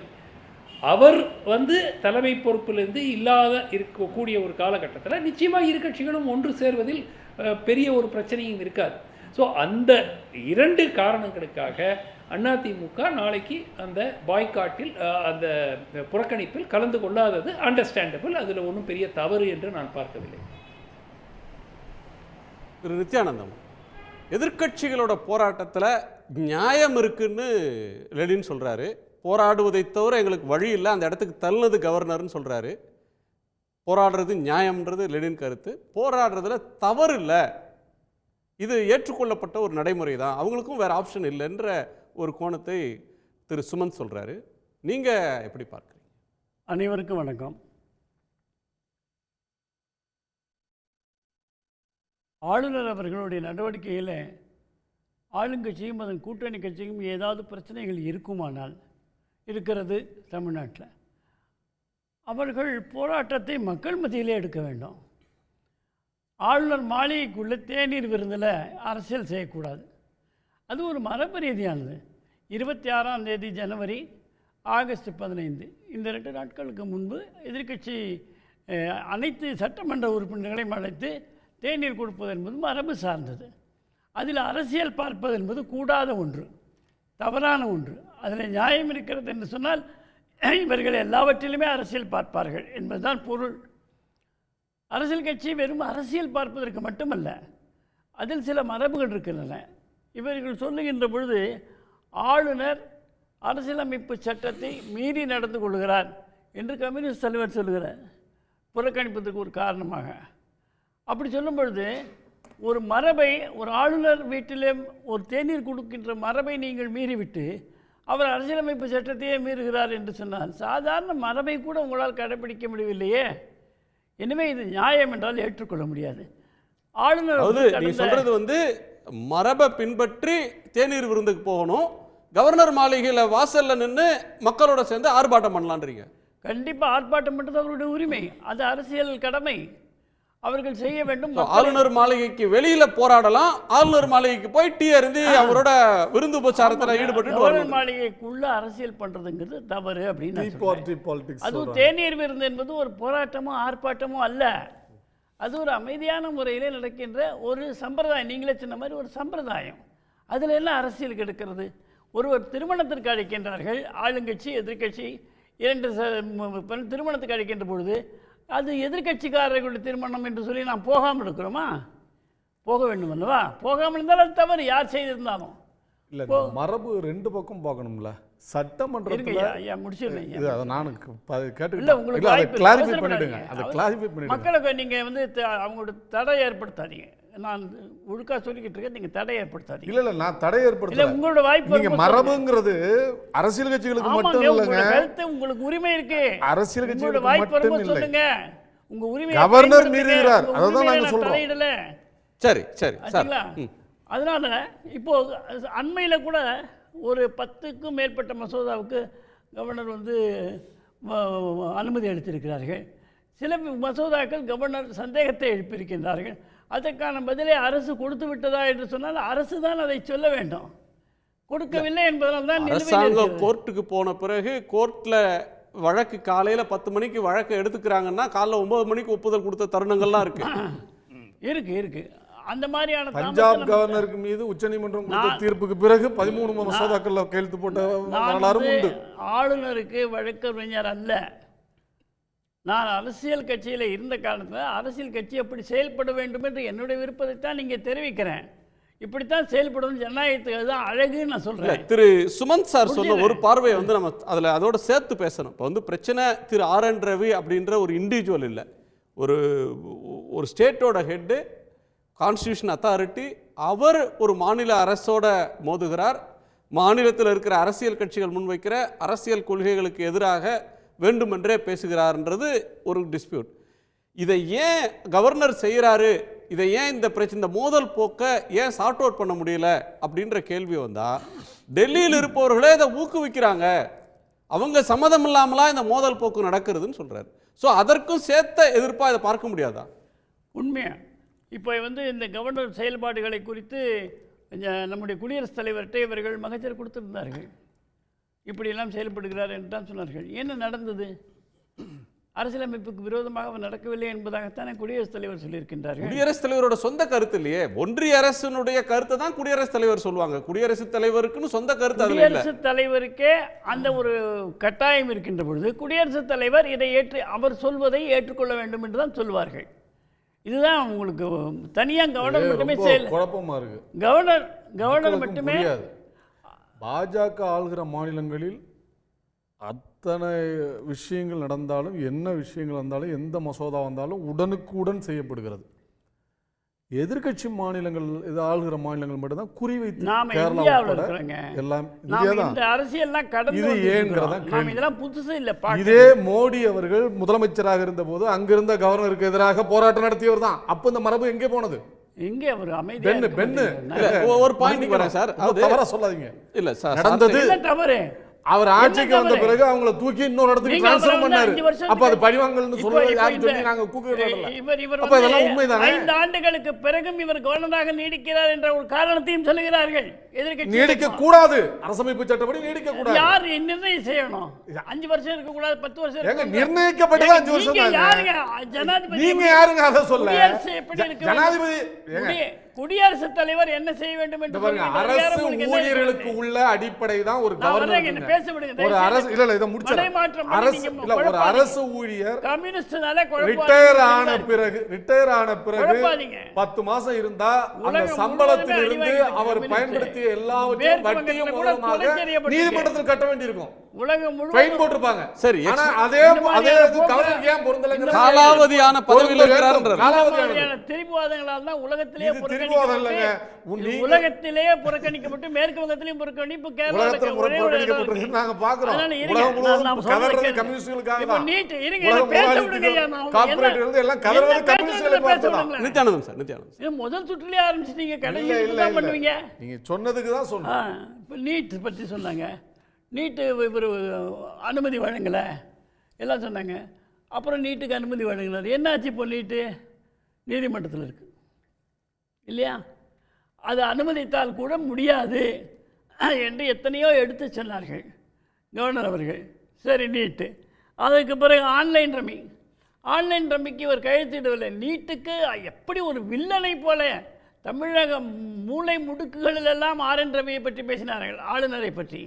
அவர் வந்து தலைமை பொறுப்பிலிருந்து இல்லாத இருக்கக்கூடிய ஒரு காலகட்டத்தில் நிச்சயமாக இரு கட்சிகளும் ஒன்று சேர்வதில் பெரிய ஒரு பிரச்சனையும் இருக்காது. ஸோ அந்த இரண்டு காரணங்களுக்காக அதிமுக நாளைக்கு அந்த பாய்காட்டில், அந்த புறக்கணிப்பில் கலந்து கொள்ளாதது அண்டர்ஸ்டாண்டபிள். அதில் ஒன்றும் பெரிய தவறு என்று நான் பார்க்கவில்லை. திரு நித்யானந்தம், எதிர்க்கட்சிகளோட போராட்டத்தில் நியாயம் இருக்குன்னு லெனின் சொல்கிறாரு. போராடுவதை தவிர எங்களுக்கு வழி இல்லை, அந்த இடத்துக்கு தள்ளினது கவர்னர்னு சொல்கிறாரு. போராடுறது நியாயம்ன்றது லெனின் கருத்து. போராடுறதுல தவறு இல்லை, இது ஏற்றுக்கொள்ளப்பட்ட ஒரு நடைமுறை தான், அவங்களுக்கும் வேறு ஆப்ஷன் இல்லைன்ற ஒரு கோணத்தை திரு சுமந்த் சொல்கிறாரு. நீங்கள் எப்படி பார்க்குறீங்க? அனைவருக்கும் வணக்கம். ஆளுநர் அவர்களுடைய நடவடிக்கையில் ஆளுங்கட்சியும் அதன் கூட்டணி கட்சியும் ஏதாவது பிரச்சனைகள் இருக்குமானால் இருக்கிறது தமிழ்நாட்டில், அவர்கள் போராட்டத்தை மக்கள் மத்தியிலே எடுக்க வேண்டும். ஆளுநர் மாளிகைக்குள்ளே தேநீர் விருந்தில் அரசியல் செய்யக்கூடாது. அது ஒரு மரபு ரீதியானது. 26ஆம் தேதி ஜனவரி, ஆகஸ்ட் 15 இந்த 2 நாட்களுக்கு முன்பு எதிர்க்கட்சி அனைத்து சட்டமன்ற உறுப்பினர்களையும் அழைத்து தேநீர் கொடுப்பது என்பது மரபு சார்ந்தது. அதில் அரசியல் பார்ப்பது என்பது கூடாத ஒன்று, தவறான ஒன்று. அதில் நியாயம் இருக்கிறது என்று சொன்னால் இவர்கள் எல்லாவற்றிலுமே அரசியல் பார்ப்பார்கள் என்பதுதான் பொருள். அரசியல் கட்சி வெறும் அரசியல் பார்ப்பதற்கு மட்டுமல்ல, அதில் சில மரபுகள் இருக்கின்றன. இவர்கள் சொல்லுகின்ற பொழுது ஆளுநர் அரசியலமைப்பு சட்டத்தை மீறி நடந்து கொள்கிறார் என்று கம்யூனிஸ்ட் தலைவர் சொல்லுகிறார், புறக்கணிப்பதற்கு ஒரு காரணமாக. அப்படி சொல்லும் பொழுது ஒரு மரபை, ஒரு ஆளுநர் வீட்டிலே ஒரு தேநீர் கொடுக்கின்ற மரபை நீங்கள் மீறிவிட்டு அவர் அரசியலமைப்பு சட்டத்தையே மீறுகிறார் என்று சொன்னால் சாதாரண மரபை கூட உங்களால் கடைபிடிக்க முடியவில்லையே. எனவே இது நியாயம் என்றால் ஏற்றுக்கொள்ள முடியாது. ஆளுநர் சொல்றது வந்து மரபை பின்பற்றி தேநீர் விருந்துக்கு போகணும், கவர்னர் மாளிகையில் வாசல்ல நின்று மக்களோட சேர்ந்து ஆர்ப்பாட்டம் பண்ணலான்றீங்க. கண்டிப்பாக ஆர்ப்பாட்டம் பண்ணுறது அவருடைய உரிமை, அது அரசியல் கடமை, அவர்கள் செய்ய வேண்டும். ஆளுநர் மாளிகைக்கு வெளியில போராடலாம், ஆளுநர் மாளிகைக்கு போய் டீ அருந்தி அவரோட விருந்து உபச்சாரத்தில் ஈடுபட்டு ஆளுநர் மாளிகைக்குள்ள அரசியல் பண்றதுங்கிறது தவறு அப்படின்னு. அதுவும் தேநீர் விருந்து என்பது ஒரு போராட்டமோ ஆர்ப்பாட்டமோ அல்ல, அது ஒரு அமைதியான முறையிலே நடக்கின்ற ஒரு சம்பிரதாயம். நீங்களே சொன்ன மாதிரி ஒரு சம்பிரதாயம். அதில் என்ன அரசியல் கெடுக்கிறது? ஒருவர் திருமணத்திற்கு அழைக்கின்றார்கள், ஆளுங்கட்சி எதிர்கட்சி 2 திருமணத்துக்கு அழைக்கின்ற பொழுது அது எதிர்கட்சிக்காரர்களுடைய திருமணம் என்று சொல்லி நாம் போகாமல் இருக்கிறோமா? போக வேண்டும் அல்லவா? போகாமல் இருந்தால் அது தவறு, யார் செய்திருந்தாலும். இல்லை, மரபு 2 பக்கம் பார்க்கணும்ல. சட்டமன்றத்தில் ஐயா முடிச்சிருந்தேன் இது அதை நான் இல்லை கேட்டுக்கிட்டேன். உங்களுக்கு இல்லை, அதை வாய்ப்பு கிளாரிஃபை அவசரப்படாதீங்க. பண்ணிடுங்க, அதை கிளாரிஃபை பண்ணிடுங்க. மக்களுக்கு நீங்கள் வந்து அவங்களோட தடை ஏற்படுத்தாதீங்க. நான் ஒழுக்கா சொல்லிக்கிட்டு இருக்கேன், நீங்கள் தடை ஏற்படுத்தாதீங்க. இல்லை நான் தடை இல்லை ஏற்படுத்தல. உங்களோட வாய்ப்பு நீங்க மரபுங்கிறது அரசியல் கட்சிகளுக்கு மட்டும் இல்லைங்க. கருத்து உங்களுக்கு உரிமை இருக்கு. அரசியல் உங்களோட கட்சிகளுக்கு வாய்ப்பு மட்டும் வரும்போது இல்லை. சொல்லுங்க. உங்க உரிமை கவர்னர் மீறுகிறார், அதான் நாங்க சொல்றோம். தலையிடல. சரி சரி சார். ஆச்சுங்களா? அதனால இப்போ அண்மையில் கூட ஒரு 10க்கும் மேற்பட்ட மசோதாவுக்கு கவர்னர் வந்து அனுமதி அளித்திருக்கிறார்கள். சில மசோதாக்கள் கவர்னர் சந்தேகத்தை எழுப்பியிருக்கின்றார்கள். அதற்கான பதிலை அரசு கொடுத்து விட்டதா என்று சொன்னால் அரசு தான் அதை சொல்ல வேண்டும். கொடுக்கவில்லை என்பதனால் தான் அரசாங்கம் கோர்ட்டுக்கு போன பிறகு கோர்ட்டில் வழக்கு காலையில் 10 மணிக்கு வழக்கு எடுத்துக்கிறாங்கன்னா காலைல 9 மணிக்கு ஒப்புதல் கொடுத்த தருணங்கள்லாம் இருக்கு. இருக்கு அந்த மாதிரியான பஞ்சாப் கவர்னருக்கு மீது உச்சநீதிமன்றம் கொடுத்த தீர்ப்புக்கு பிறகு 13 மசோதாக்கள்ல கையெழுத்து போட்ட வரலாறும் உண்டு. ஆளுநருக்கு வழக்கறிஞர் அல்ல. நான் அரசியல் கட்சியில் இருந்த காரணத்தில் அரசியல் கட்சி அப்படி செயல்பட வேண்டும் என்று என்னுடைய விருப்பத்தை தான் நீங்க தெரிவிக்கிறேன். இப்படித்தான் செயல்படும் ஜனநாயகத்துக்கு தான் அழகுன்னு நான் சொல்றேன். திரு சுமந்த் சார் சொன்ன ஒரு பார்வையை வந்து நம்ம அதோட சேர்த்து பேசணும். இப்போ வந்து பிரச்சனை திரு RN ரவி அப்படின்ற ஒரு இண்டிவிஜுவல் இல்லை, ஒரு ஸ்டேட்டோட ஹெட்டு, கான்ஸ்டியூஷன் அத்தாரிட்டி. அவர் ஒரு மாநில அரசோட மோதுகிறார். மாநிலத்தில் இருக்கிற அரசியல் கட்சிகள் முன்வைக்கிற அரசியல் கொள்கைகளுக்கு எதிராக வேண்டுமென்றே பேசுகிறார்ன்றது ஒரு டிஸ்பியூட். இதை ஏன் கவர்னர் செய்கிறாரு, இதை ஏன் இந்த மோதல் போக்க ஏன் சார்ட் அவுட் பண்ண முடியல அப்படின்ற கேள்வி வந்தா, டெல்லியில் இருப்பவர்களே இதை ஊக்குவிக்கிறாங்க, அவங்க சம்மதம் இல்லாமலாம் இந்த மோதல் போக்கு நடக்கிறதுன்னு சொல்றாரு. ஸோ அதற்கும் சேர்த்த எதிர்ப்பாக இதை பார்க்க முடியாதா? உண்மையா இப்போ வந்து இந்த கவர்னர் செயல்பாடுகளை குறித்து நம்முடைய குடியரசுத் தலைவர்கிட்ட இவர்கள் மகஜர் கொடுத்திருந்தார்கள். இப்படியெல்லாம் செயல்படுகிறார் என்று தான் சொன்னார்கள். என்ன நடந்தது? அரசியலமைப்புக்கு விரோதமாக அவர் நடக்கவில்லை என்பதாகத்தானே குடியரசுத் தலைவர் சொல்லியிருக்கின்றார்கள். குடியரசுத் தலைவரோட சொந்த கருத்து இல்லையே, ஒன்றிய அரசினுடைய கருத்தை தான் குடியரசுத் தலைவர் சொல்லுவாங்க. குடியரசுத் தலைவருக்குன்னு சொந்த கருத்து அதுல இல்ல. குடியரசுத் தலைவருக்கே அந்த ஒரு கட்டாயம் இருக்கின்ற பொழுது குடியரசுத் தலைவர் இதை அவர் சொல்வதை ஏற்றுக்கொள்ள வேண்டும் என்று தான் சொல்வார்கள். இதுதான் உங்களுக்கு தனியாக கவர்னர் மட்டுமே குழப்பமா இருக்கு. கவர்னர் மட்டுமே பாஜக ஆளுகிற மாநிலங்களில் அத்தனை விஷயங்கள் நடந்தாலும், என்ன விஷயங்கள் வந்தாலும், எந்த மசோதா வந்தாலும் உடனுக்குடன் செய்யப்படுகிறது. எதிர்கட்சி மாநிலங்கள், இது ஆளுகிற மாநிலங்கள் மட்டும் தான் குறிவைத்து எல்லாம் இது ஏங்கிறதான். இதெல்லாம் புதுசு இல்ல. இதே மோடி அவர்கள் முதலமைச்சராக இருந்த போது அங்கிருந்த கவர்னருக்கு எதிராக போராட்டம் நடத்தியவர் தான். அப்ப இந்த மரபு எங்கே போனது? எங்கே அவர் அமைதியா ஒரு பாயிண்ட் வரேன் சார், தவறா சொல்லாதீங்க. இல்ல சார், நடந்தது தவறு. அவர் ஆட்சிக்கு வந்த பிறகு அவங்கள தூக்கி இன்னொரு இடத்துக்கு ட்ரான்ஸ்ஃபர் பண்ணாரு. அப்ப அது பழிவாங்கல்னு சொல்றது யாரு சொல்லி நாங்க கூக்குறோம்ல. அப்ப இதெல்லாம் உண்மைதானே? 5 ஆண்டுகளுக்கு பிறகும் இவர் கவர்னராக நீடிக்கிறார் என்ற ஒரு காரணத்தையும் சொல்லுகிறார்கள். எதிர்க்கட்சி நீடிக்க கூடாது, அரசமைப்பு சட்டப்படி நீடிக்க கூடாது. யார் நிர்ணயம் செய்யணும்? 5 வருஷம் இருக்க கூடாது, 10 வருஷம் இருக்க கூடாது. நிர்ணயிக்கப்பட்டது 5 வருஷம் தான். யாருங்க ஜனாதிபதி? நீங்க யாருங்க அத சொல்ல? ஜனாதிபதி குடியரசுத் தலைவர் என்ன செய்ய வேண்டும் என்று அரசு ஊழியர்களுக்கு உள்ள அடிப்படை தான் ஒரு கவர்னர். ஒரு அரசு இல்ல இத முடிச்சறேன். அரசு இல்ல, ஒரு அரசு ஊழியர் கம்யூனிஸ்ட்னால ரிட்டையர் ஆன பிறகு 10 மாசம் இருந்தா அந்த சம்பளத்தில் இருந்து அவர் பயன்படுத்திய எல்லாவற்றையும் வட்டியும் மூலமாக நீதிமன்றத்தில் கட்ட வேண்டியிருக்கும். உலகம் ஃபைன் போட்டுருப்பாங்க. சரி, ஆனா அதே கவர்னர் ஏன் பொருந்தலங்கற காலாவதியான பதவியில் இருக்கிறார்ன்ற காலாவதியான திரிபுவாதங்களால் தான் உலகத்திலேயே புறக்கணிக்கப்பட்டு மேற்கு வங்கத்திலேயும் புறக்கணிப்பு கேரளாவில் புறக்கணிக்கப்பட்டு நாங்க பாக்குறோம். உலகம் முழுவதும் கதறது கம்யூனிஸ்டுகளுக்காக தான். நீட் இருங்க, பேச விடுங்க. கார்ப்பரேட் இருந்து எல்லாம் கதறது கம்யூனிஸ்டுகளுக்காக தான். நித்யானந்தம் சார், நித்யானந்தம் இது முதல் சுற்றுலயே ஆரம்பிச்சிட்டீங்க, கடைசில தான் பண்ணுவீங்க. நீங்க சொன்னதுக்கு தான் சொன்னேன். இப்போ நீட் பற்றி சொன்னாங்க. நீட்டு இவர் அனுமதி வழங்கலை எல்லாம் சொன்னாங்க. அப்புறம் நீட்டுக்கு அனுமதி வழங்கினார். என்னாச்சு? இப்போ நீட்டு நீதிமன்றத்தில் இருக்குது இல்லையா? அது அனுமதித்தால் கூட முடியாது என்று எத்தனையோ எடுத்து சொன்னார்கள் கவர்னர் அவர்கள். சரி, நீட்டு. அதுக்கு பிறகு ஆன்லைன் ரம்மிக்கு இவர் கையெழுத்திடவில்லை. நீட்டுக்கு எப்படி ஒரு வில்லனை போல தமிழக மூளை முடுக்குகளிலெல்லாம் RN ரவியை பற்றி பேசினார்கள், ஆளுநரை பற்றி.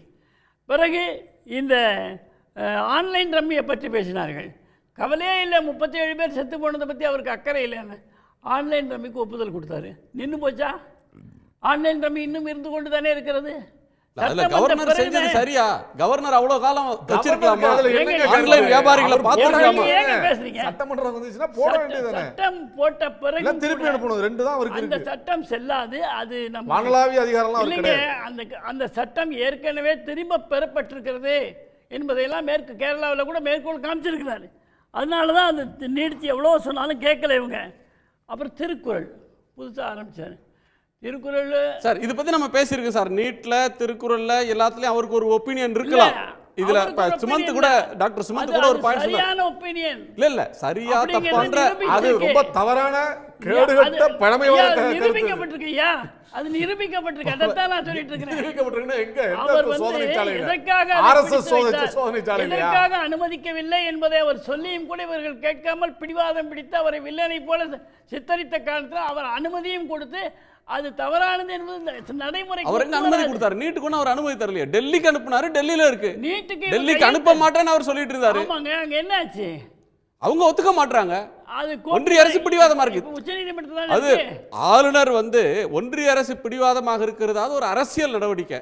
பிறகு இந்த ஆன்லைன் ரம்மியை பற்றி பேசினார்கள். கவலையே இல்லை, 37 பேர் செத்து போனதை பற்றி அவருக்கு அக்கறை இல்லைன்னு ஆன்லைன் ரம்மிக்கு ஒப்புதல் கொடுத்தாரு. நின்று போச்சா? ஆன்லைன் ரம்மி இன்னும் இருந்து கொண்டு தானே இருக்கிறது. அதுல சட்டம் வந்த கவர்னர் பிறகு செஞ்சது சரியா? கவர்னர் அவ்வளவு காலம் வச்சிருக்கலாமா? அதுல என்னங்க ஆன்லைன் வியாபாரிகளை ஏங்க பார்த்துருக்கலாமா? பேசுறீங்க? சட்டமன்றம் வந்துச்சுன்னா போட வேண்டியதுதானே. சட்டம் போட்ட இல்ல பிறகு திருப்பி அனுப்பணும். ரெண்டு தான் அவருக்கு அந்த இருக்கு. சட்டம் செல்லாது. அது நம்ம வானளாவிய அதிகாரம்லாம் அவருக்கு இல்லைங்க. கிடையாது. அந்த சட்டம் ஏற்கனவே திரும்ப பெறப்பட்டிருக்கிறது என்பதையெல்லாம் கேரளாவில் கூட மேற்கோள் காமிச்சிருக்கிறாரு. அதனால தான் அது நீடித்து எவ்வளோ சொன்னாலும் கேட்கல இவங்க. அப்புறம் திருக்குறள் புதுசாக ஆரம்பித்தார். திருக்குறள் சார் இதை பத்தி நம்ம பேசியிருக்கோம் சார். நீட்ல, திருக்குறள்ல எல்லாத்துலயும் அவருக்கு ஒரு ஒப்பீனியன் இருக்கலாம். இதுல சுமந்த் கூட, டாக்டர் சுமந்த் கூட ஒரு பாயிண்ட் சொன்னார். சரியான ஒப்பீனியன் இல்ல சரியா தப்பான்ற அது ரொம்ப தவறான கேடுகட்ட பழமையான கருத்து. நிரூபிக்கப்பட்டிருக்கையா? அது நிரூபிக்கப்பட்டிருக்கு. அதைத்தான் நான் சொல்லிட்டு இருக்கிறேன். நிரூபிக்கப்பட்டிருக்குன்னா எங்க? அவர் எந்த சோதனை சாலையில? எதற்காக RSS சோதனை சாலையிலயா? எதற்காக அனுமதிக்கவில்லை என்பதை அவர் சொல்லியும் கூட இவர்கள் கேட்காமல் பிடிவாதம் பிடித்து அவரை வில்லனை போல சித்தரித்த காலத்தில் அவர் அனுமதியும் கொடுத்து அது தவறானது என்பது நடைமுறை. அவர் எங்க அனுமதி கொடுத்தாரு? நீட்டுக்கு அவர் அனுமதி தரலையே. டெல்லிக்கு அனுப்புனாரு, டெல்லியில இருக்கு. டெல்லிக்கு அனுப்ப நீட்டுக்கு மாட்டேன்னு அவர் சொல்லிட்டு இருந்தாரு. ஆமாங்க. அங்க என்னாச்சு? அவங்க ஒத்துக்க மாட்டாங்க. அது ஒன்றிய அரசு பிடிவாதமா இருக்கு. உச்சநீதிமன்றத்தில் அது ஆளுநர் ஒன்றிய அரசு பிடிவாதமாக இருக்கிறது. அது ஒரு அரசியல் நடவடிக்கை.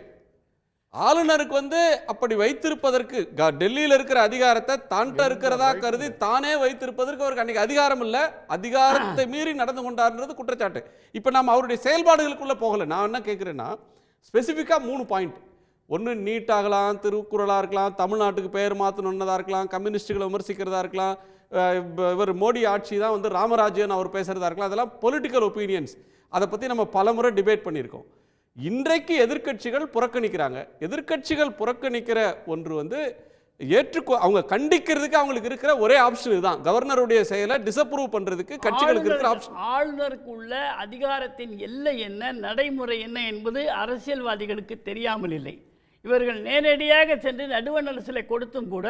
ஆளுநருக்கு அப்படி வைத்திருப்பதற்கு டெல்லியில் இருக்கிற அதிகாரத்தை தான்கிட்ட இருக்கிறதா கருதி தானே வைத்திருப்பதற்கு அவருக்கு அன்னைக்கு அதிகாரம் இல்லை. அதிகாரத்தை மீறி நடந்து கொண்டாருன்றது குற்றச்சாட்டு. இப்போ நம்ம அவருடைய செயல்பாடுகளுக்குள்ள போகல. நான் என்ன கேட்குறேன்னா, ஸ்பெசிஃபிக்காக 3 பாயிண்ட். ஒன்று நீட் ஆகலாம், திருக்குறளாக இருக்கலாம், தமிழ்நாட்டுக்கு பெயர் மாற்றணுன்னதாக இருக்கலாம், கம்யூனிஸ்டுகளை விமர்சிக்கிறதா இருக்கலாம், இவர் மோடி ஆட்சி தான் ராமராஜ்யன் அவர் பேசுறதா இருக்கலாம். அதெல்லாம் பொலிட்டிக்கல் ஒப்பீனியன்ஸ். அதை பற்றி நம்ம பலமுறை டிபேட் பண்ணியிருக்கோம். இன்றைக்கு எதிர்க்கட்சிகள் புறக்கணிக்கிறாங்க. எதிர்க்கட்சிகள் புறக்கணிக்கிற ஒன்று அவங்க கண்டிக்கிறதுக்கு அவங்களுக்கு இருக்கிற ஒரே ஆப்ஷன் இதுதான். கவர்னருடைய செயலை டிசப்ரூவ் பண்றதுக்கு கட்சிகளுக்கு இருக்கிற ஆப்ஷன். ஆளுநருக்குள்ள அதிகாரத்தின் எல்லை என்ன, நடைமுறை என்ன என்பது அரசியல்வாதிகளுக்கு தெரியாமல் இல்லை. இவர்கள் நேரடியாக சென்று நடுவண் அரசியலை கொடுத்தும் கூட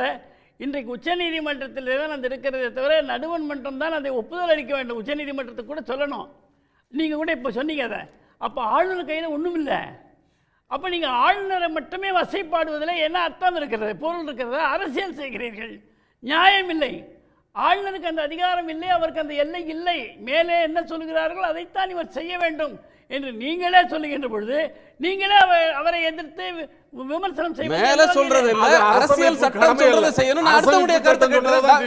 இன்றைக்கு உச்சநீதிமன்றத்தில் தான் அது இருக்கிறதே தவிர நடுவண் மன்றம் தான் அதை ஒப்புதல் அளிக்க வேண்டும். உச்சநீதிமன்றத்துக்கு கூட சொல்லணும். நீங்கள் கூட இப்போ சொன்னீங்க அதை. அப்போ ஆளுநர் கையில் ஒன்றும் இல்லை. அப்போ நீங்கள் ஆளுநரை மட்டுமே வசைப்பாடுவதில் என்ன அர்த்தம் இருக்கிறது, பொருள் இருக்கிறது? அரசியல் செய்கிறீர்கள், நியாயம் இல்லை. ஆளுநருக்கு அந்த அதிகாரம் இல்லை, அவருக்கு அந்த எல்லை இல்லை. மேலே என்ன சொல்கிறார்கள் அதைத்தான் இவர் செய்ய வேண்டும் என்று நீங்களே சொல்லுகின்ற பொழுது நீங்களே அவரை எதிர்த்து விமர்சனம் செய்ய மேல சொல்றது இல்ல, அரசியல் சட்டம் சொல்றதை செய்யணும். அடுத்தவருடைய கருத்தை கேட்கலாம்.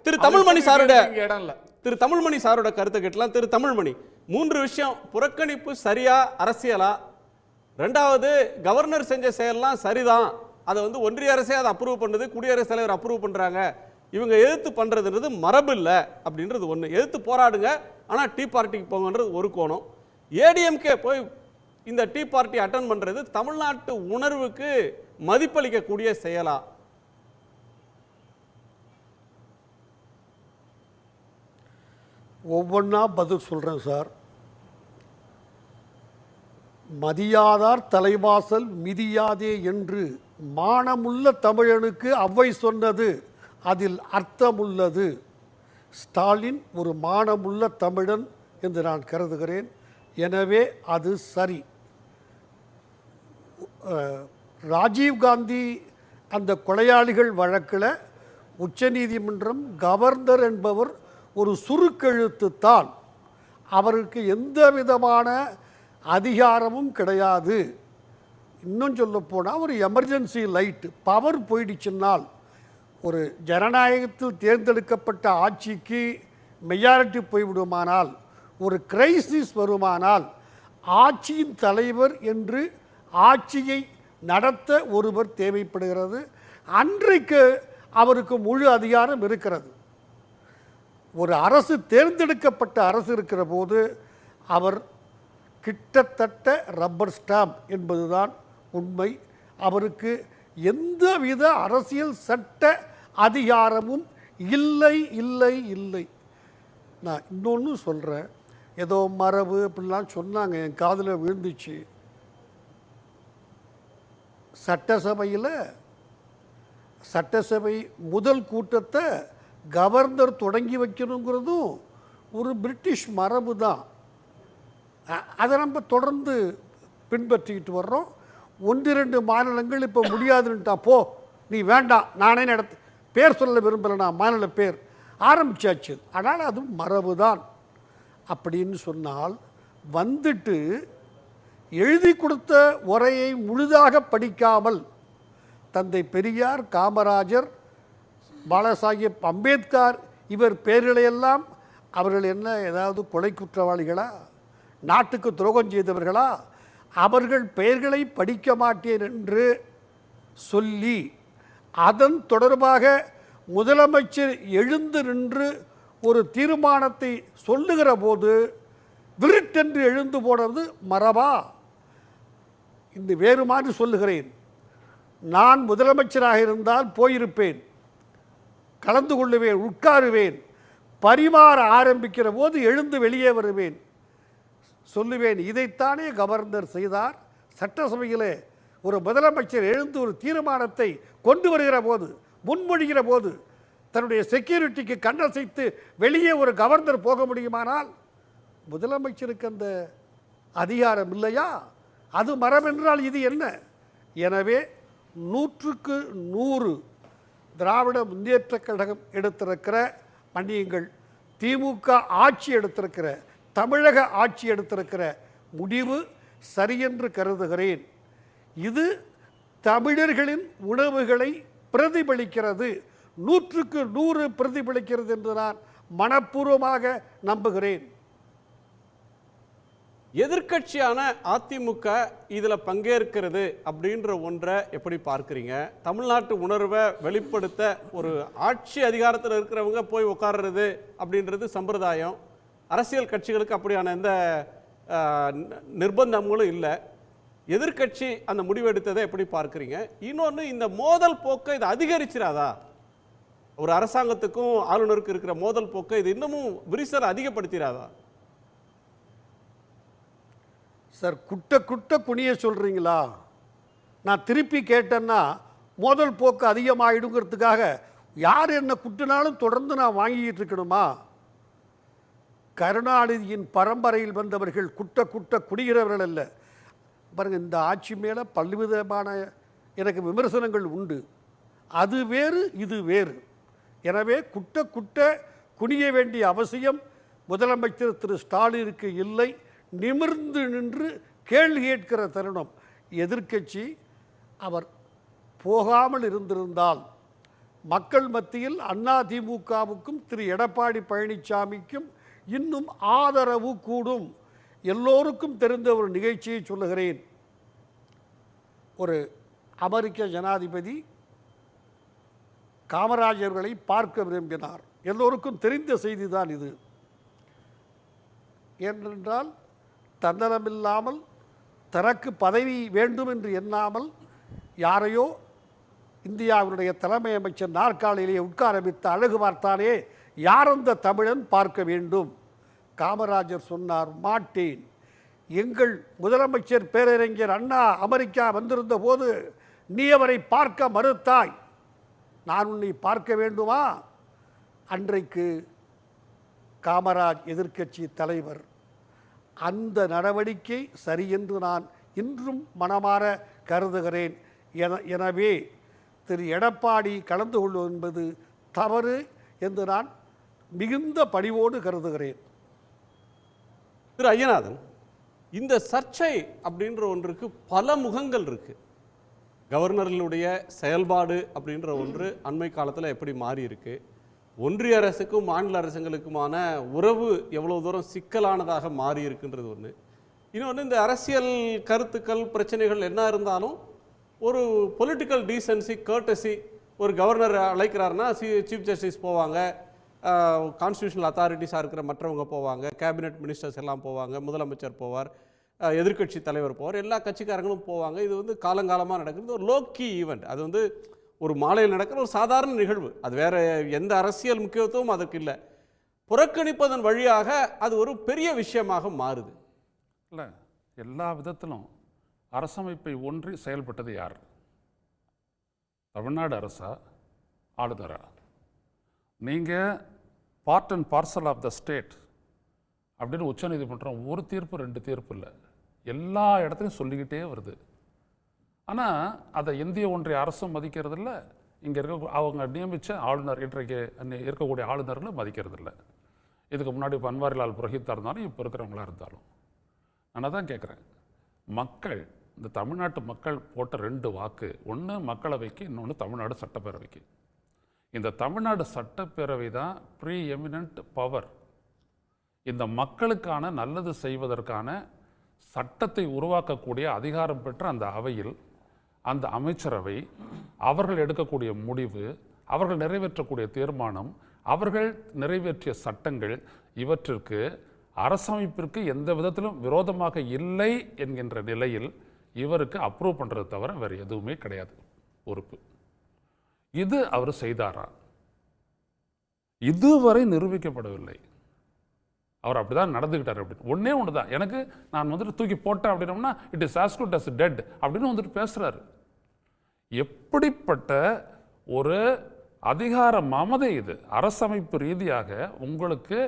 திரு தமிழ்மணி சாரோட கருத்தை கேட்கலாம். திரு தமிழ்மணி, 3 விஷயம். புறக்கணிப்பு சரியா அரசியலா? ரெண்டாவது, கவர்னர் செஞ்ச செயல்லாம் சரிதான், அதை ஒன்றிய அரசே அதை அப்ரூவ் பண்ணுது, குடியரசுத் தலைவர் அப்ரூவ் பண்றாங்க, இவங்க எதிர்த்து பண்றதுன்றது மரபு இல்லை அப்படின்றது ஒன்று. எதிர்த்து போராடுங்க, ஆனால் டீ பார்ட்டிக்கு போங்கன்றது ஒரு கோணம். ஏடிஎம்கே போய் இந்த டீ பார்ட்டி அட்டன் பண்றது தமிழ்நாட்டு உணர்வுக்கு மதிப்பளிக்கக்கூடிய செயலா? ஒவ்வொன்றா பதில் சொல்கிறேன் சார். மதியாதார் தலைவாசல் மிதியாதே என்று மானமுள்ள தமிழனுக்கு அவ்வை சொன்னது, அதில் அர்த்தமுள்ளது. ஸ்டாலின் ஒரு மானமுள்ள தமிழன் என்று நான் கருதுகிறேன். எனவே அது சரி. ராஜீவ்காந்தி அந்த கொலையாளிகள் வழக்கில் உச்சநீதிமன்றம் கவர்னர் என்பவர் ஒரு சுருக்கெழுத்து தான், அவருக்கு எந்த விதமான அதிகாரமும் கிடையாது. இன்னும் சொல்லப்போனால் ஒரு எமர்ஜென்சி லைட்டு பவர் போயிடுச்சுன்னால், ஒரு ஜனநாயகத்தில் தேர்ந்தெடுக்கப்பட்ட ஆட்சிக்கு மெஜாரிட்டி போய்விடுமானால், ஒரு கிரைசிஸ் வருமானால், ஆட்சியின் தலைவர் என்று ஆட்சியை நடத்த ஒருவர் தேவைப்படுகிறது. அன்றைக்கு அவருக்கு முழு அதிகாரம் இருக்கிறது. ஒரு அரசு தேர்ந்தெடுக்கப்பட்ட அரசு இருக்கிற போது அவர் கிட்டத்தட்ட ரப்பர் ஸ்டாம்ப் என்பதுதான் உண்மை. அவருக்கு எந்தவித அரசியல் சட்ட அதிகாரமும் இல்லை இல்லை இல்லை. நான் இன்னொன்று சொல்கிறேன், ஏதோ மரபு அப்படிலாம் சொன்னாங்க, என் காதில் விழுந்துச்சு. சட்டசபை முதல் கூட்டத்தை கவர்னர் தொடங்கி வைக்கணுங்கிறதும் ஒரு பிரிட்டிஷ் மரபு தான். அதை நம்ம தொடர்ந்து பின்பற்றிக்கிட்டு வர்றோம். 1-2 மாநிலங்கள் இப்போ முடியாதுன்ட்டா, போ நீ வேண்டாம், நானே பேர் சொல்ல விரும்பலை, நான் மாநில பேர் ஆரம்பித்தாச்சு. ஆனால் அது மரபு தான். அப்படின்னு சொன்னால் வந்துட்டு எழுதி கொடுத்த உரையை முழுதாக படிக்காமல் தந்தை பெரியார், காமராஜர், பாலாசாஹிப் அம்பேத்கர் இவர் பேர்களையெல்லாம் அவர்கள் என்ன ஏதாவது கொலை குற்றவாளிகளா, நாட்டுக்கு துரோகம் செய்தவர்களா, அவர்கள் பெயர்களை படிக்க மாட்டேன் என்று சொல்லி அதன் தொடர்பாக முதலமைச்சர் எழுந்து நின்று ஒரு தீர்மானத்தை சொல்லுகிற போது விருட்டென்று எழுந்து போனது மரபா? இந்த வேறு மாதிரி சொல்லுகிறேன். நான் முதலமைச்சராக இருந்தால் போயிருப்பேன், கலந்து கொள்ளுவேன், உட்காருவேன், பரிமாற ஆரம்பிக்கிற போது எழுந்து வெளியே வருவேன், சொல்லுவேன் இதைத்தானே கவர்னர் செய்தார். சட்டசபையில் ஒரு முதலமைச்சர் எழுந்து ஒரு தீர்மானத்தை கொண்டு வருகிற போது, முன்மொழிகிற போது தன்னுடைய செக்யூரிட்டிக்கு கண்ணசைத்து வெளியே ஒரு கவர்னர் போக முடியுமானால் முதலமைச்சருக்கு அந்த அதிகாரம் இல்லையா? அது மரபென்றால் இது என்ன? எனவே 100க்கு 100 திராவிட முன்னேற்றக் கழகம் எடுத்திருக்கிற, மன்னியுங்கள், திமுக ஆட்சி எடுத்திருக்கிற, தமிழக ஆட்சி எடுத்திருக்கிற முடிவு சரியென்று கருதுகிறேன். இது தமிழர்களின் உணவுகளை பிரதிபலிக்கிறது, 100க்கு 100 பிரதிபலிக்கிறது என்று நான் மனப்பூர்வமாக நம்புகிறேன். எதிர்க்கட்சியான அதிமுக இதில் பங்கேற்கிறது அப்படின்ற ஒன்றை எப்படி பார்க்குறீங்க? தமிழ்நாட்டு உணர்வை வெளிப்படுத்த ஒரு ஆட்சி அதிகாரத்தில் இருக்கிறவங்க போய் உட்கார்றது அப்படின்றது சம்பிரதாயம். அரசியல் கட்சிகளுக்கு அப்படியான எந்த நிர்பந்தங்களும் இல்லை. எதிர்க்கட்சி அந்த முடிவெடுத்ததை எப்படி பார்க்குறீங்க? இன்னொன்று, இந்த மோதல் போக்கை இது அதிகரிச்சிடாதா? ஒரு அரசாங்கத்துக்கும் ஆளுநருக்கு இருக்கிற மோதல் போக்கை இது இன்னமும் விரிசல் அதிகப்படுத்திடாதா? சார், குட்ட குனிய சொல்கிறீங்களா? நான் திருப்பி கேட்டேன்னா மோதல் போக்கு அதிகமாகிடுங்கிறதுக்காக யார் என்ன குட்டினாலும் தொடர்ந்து நான் வாங்கிட்டு இருக்கணுமா? கருணாநிதியின் பரம்பரையில் வந்தவர்கள் குட்ட குடிகிறவர்கள் அல்ல. பாருங்கள், இந்த ஆட்சி மேலே பல்விதமான எனக்கு விமர்சனங்கள் உண்டு. அது வேறு, இது வேறு. எனவே குட்ட குனிய வேண்டிய அவசியம் முதலமைச்சர் திரு ஸ்டாலினுக்கு இல்லை. நிமிர்ந்து நின்று கேள்வி கேட்கிற தருணம். எதிர்க்கட்சி அவர் போகாமல் இருந்திருந்தால் மக்கள் மத்தியில் அதிமுகவுக்கும் திரு எடப்பாடி பழனிசாமிக்கும் இன்னும் ஆதரவு கூடும். எல்லோருக்கும் தெரிந்த ஒரு நிகழ்ச்சியை சொல்லுகிறேன். ஒரு அமெரிக்க ஜனாதிபதி காமராஜர்களை பார்க்க விரும்பினார். எல்லோருக்கும் தெரிந்த செய்தி தான் இது. ஏனென்றால் தன்னலமில்லாமல் தனக்கு பதவி வேண்டும் என்று எண்ணாமல் யாரையோ இந்தியாவினுடைய தலைமை அமைச்சர் நாற்காலியிலே உட்கார வைத்து அழகு பார்த்தானே, யார் அந்த தமிழன் பார்க்க வேண்டும்? காமராஜர் சொன்னார், மாட்டேன். எங்கள் முதலமைச்சர் பேரறிஞர் அண்ணா அமெரிக்கா வந்திருந்த போது நீ அவரை பார்க்க மறுத்தாய், நான் உன்னை பார்க்க வேண்டுமா? அன்றைக்கு காமராஜ் எதிர்க்கட்சி தலைவர். அந்த நடவடிக்கை சரி என்று நான் இன்றும் மனமாற கருதுகிறேன். எனவே திரு எடப்பாடி கலந்து கொள்வது என்பது தவறு என்று நான் மிகுந்த பணிவோடு கருதுகிறேன். திரு ஐயநாதன், இந்த சர்ச்சை அப்படின்ற ஒன்றுக்கு பல முகங்கள் இருக்கு. கவர்னர்களுடைய செயல்பாடு அப்படின்ற ஒன்று அண்மை காலத்தில் எப்படி மாறி இருக்கு, ஒன்றிய அரசுக்கும் மாநில அரசுகளுக்குமான உறவு எவ்வளோ தூரம் சிக்கலானதாக மாறி இருக்குன்றது ஒன்று. இன்னொன்று, இந்த அரசியல் கருத்துக்கள் பிரச்சனைகள் என்ன இருந்தாலும் ஒரு பொலிட்டிக்கல் டீசன்சி கர்டசி, ஒரு கவர்னர் அழைக்கிறாருன்னா சீஃப் ஜஸ்டிஸ் போவாங்க, கான்ஸ்டியூஷனல் அத்தாரிட்டிஸாக இருக்கிற மற்றவங்க போவாங்க, கேபினெட் மினிஸ்டர்ஸ் எல்லாம் போவாங்க, முதலமைச்சர் போவார், எதிர்க்கட்சி தலைவர் போவார், எல்லா கட்சிக்காரங்களும் போவாங்க. இது வந்து காலங்காலமாக நடக்கிறது ஒரு லோக்கி ஈவெண்ட். அது வந்து ஒரு மாலையில் நடக்கிற ஒரு சாதாரண நிகழ்வு. அது வேற எந்த அரசியல் முக்கியத்துவம் அதற்கு இல்லை. புறக்கணிப்பதன் வழியாக அது ஒரு பெரிய விஷயமாக மாறுது. இல்லை, எல்லா விதத்திலும் அரசமைப்பை ஒன்றி செயல்பட்டது யார்? தமிழ்நாடு அரசா, ஆளுநரா? நீங்கள் part and parcel of the state அப்படின்னு உச்சநீதிமன்றம் ஒரு தீர்ப்பு 2 தீர்ப்பு இல்லை, எல்லா இடத்துலையும் சொல்லிக்கிட்டே வருது. ஆனால் அதை இந்திய ஒன்றிய அரசும் மதிக்கிறதில்ல, இங்கே இருக்க அவங்க நியமித்த ஆளுநர், இன்றைக்கு இருக்கக்கூடிய ஆளுநர்களும் மதிக்கிறதில்ல. இதுக்கு முன்னாடி பன்வாரிலால் புரோஹித்தா இருந்தாலும் இப்போ இருக்கிறவங்களா இருந்தாலும் நான் தான் கேட்குறேன், மக்கள், இந்த தமிழ்நாட்டு மக்கள் போட்ட 2 வாக்கு, ஒன்று மக்களவைக்கு, இன்னொன்று தமிழ்நாடு சட்டப்பேரவைக்கு. இந்த தமிழ்நாடு சட்டப்பேரவை தான் ப்ரீ எமினன்ட் பவர். இந்த மக்களுக்கான நல்லது செய்வதற்கான சட்டத்தை உருவாக்கக்கூடிய அதிகாரம் பெற்ற அந்த அவையில், அந்த அமைச்சரவை, அவர்கள் எடுக்கக்கூடிய முடிவு, அவர்கள் நிறைவேற்றக்கூடிய தீர்மானம், அவர்கள் நிறைவேற்றிய சட்டங்கள், இவற்றிற்கு அரசமைப்பிற்கு எந்த விதத்திலும் விரோதமாக இல்லை என்கின்ற நிலையில் இவருக்கு அப்ரூவ் பண்ணுறது தவிர வேறு எதுவுமே கிடையாது பொறுப்பு. இது அவர் செய்தாரா? இதுவரை நிரூபிக்கப்படவில்லை. அவர் அப்படிதான் நடந்துக்கிட்டார். அப்படின்னு ஒன்றே ஒன்று தான், எனக்கு நான் வந்துட்டு தூக்கி போட்டேன் அப்படின்னோம்னா it is as good as dead அப்படின்னு வந்துட்டு பேசுகிறாரு. எப்படிப்பட்ட ஒரு அதிகார மமதை இது! அரசமைப்பு ரீதியாக உங்களுக்கு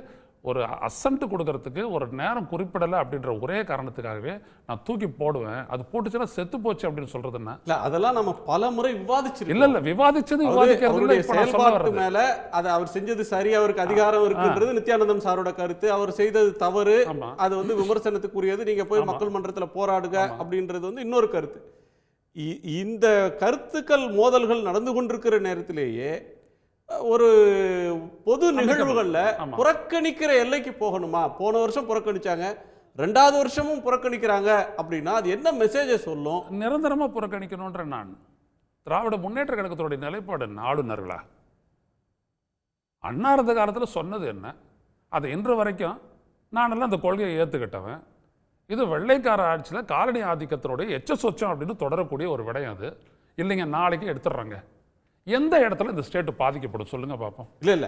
ஒரு அசன்ட் கொடுக்கறதுக்கு ஒரு நேரம் குறிப்பிடலை அப்படின்ற ஒரே காரணத்துக்காகவே நான் தூக்கி போடுவேன், அது போட்டுச்சுன்னா செத்து போச்சு அப்படின்னு சொல்றது என்ன? இல்ல, அதெல்லாம் நம்ம பல முறை விவாதிச்சிருக்கோம். இல்ல விவாதிக்கிறது செயல்பாட்டு மேல அது அவர் செஞ்சது சரி, அவருக்கு அதிகாரம் இருக்குன்றது நித்யானந்தம் சாரோட கருத்து. அவர் செய்தது தவறு, அது வந்து விமர்சனத்துக்குரியது, நீங்க போய் மக்கள் மன்றத்தில் போராடுக அப்படின்றது வந்து இன்னொரு கருத்து. இந்த கருத்துக்கள் மோதல்கள் நடந்து கொண்டிருக்கிற நேரத்திலேயே ஒரு பொது நிகழ்வுகள்ல புறக்கணிக்கிற எல்லைக்கு போகணுமா? போன வருஷம் புறக்கணிச்சாங்க, 2வது வருஷமும் புறக்கணிக்கிறாங்க அப்படின்னா அது என்ன மெசேஜை சொல்லும்? நிரந்தரமா புறக்கணிக்கணும்ன்ற நான் திராவிட முன்னேற்ற கழகத்தோடைய நிலைப்பாடு ஆளுநர்களா அண்ணா இருந்த காலத்தில் சொன்னது என்ன? அது இன்று வரைக்கும் நானெல்லாம் அந்த கொள்கையை ஏற்றுக்கிட்டவன். இது வெள்ளைக்கார ஆட்சியில் காலனி ஆதிக்கத்தினுடைய எச்ச சொச்சம் அப்படின்னு தொடரக்கூடிய ஒரு விடயம். அது இல்லைங்க, நாளைக்கு எடுத்துடுறாங்க. எந்த இடத்துல இந்த ஸ்டேட் பாதிக்கப்படும் சொல்லுங்க பாப்போம். இல்ல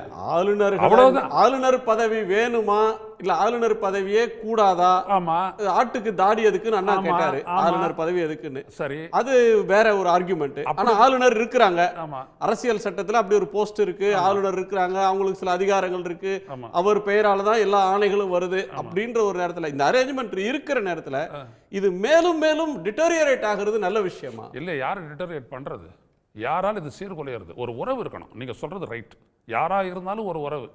ஆளுநர் பதவி வேணுமா, இல்ல ஆளுநர் பதவியே கூடாதா? ஆமா, ஆட்டுக்கு தாடி எதுக்குன்னு அண்ணா கேட்டாரு, ஆளுநர் பதவி எதுக்குன்னு. சரி, அது வேற ஒரு ஆர்குமெண்ட். ஆனா ஆளுநர் இருக்கிறாங்க, அரசியல் சட்டத்துல அப்படி ஒரு போஸ்ட் இருக்கு, ஆளுநர் இருக்கிறாங்க, அவங்களுக்கு சில அதிகாரங்கள் இருக்கு, அவர் பெயரால தான் எல்லா ஆணைகளும் வருது அப்படின்ற ஒரு நேரத்துல, இந்த அரேஞ்ச்மெண்ட் இருக்கிற நேரத்துல இது மேலும் மேலும் டிட்டோரியரேட் ஆகிறது நல்ல விஷயமா? இல்ல, யாரு டிட்டோரியேட் பண்றது? யாரால் இது சீர்குலையிறது? ஒரு உறவு இருக்கணும். நீங்கள் சொல்கிறது ரைட். யாராக இருந்தாலும் ஒரு உறவு,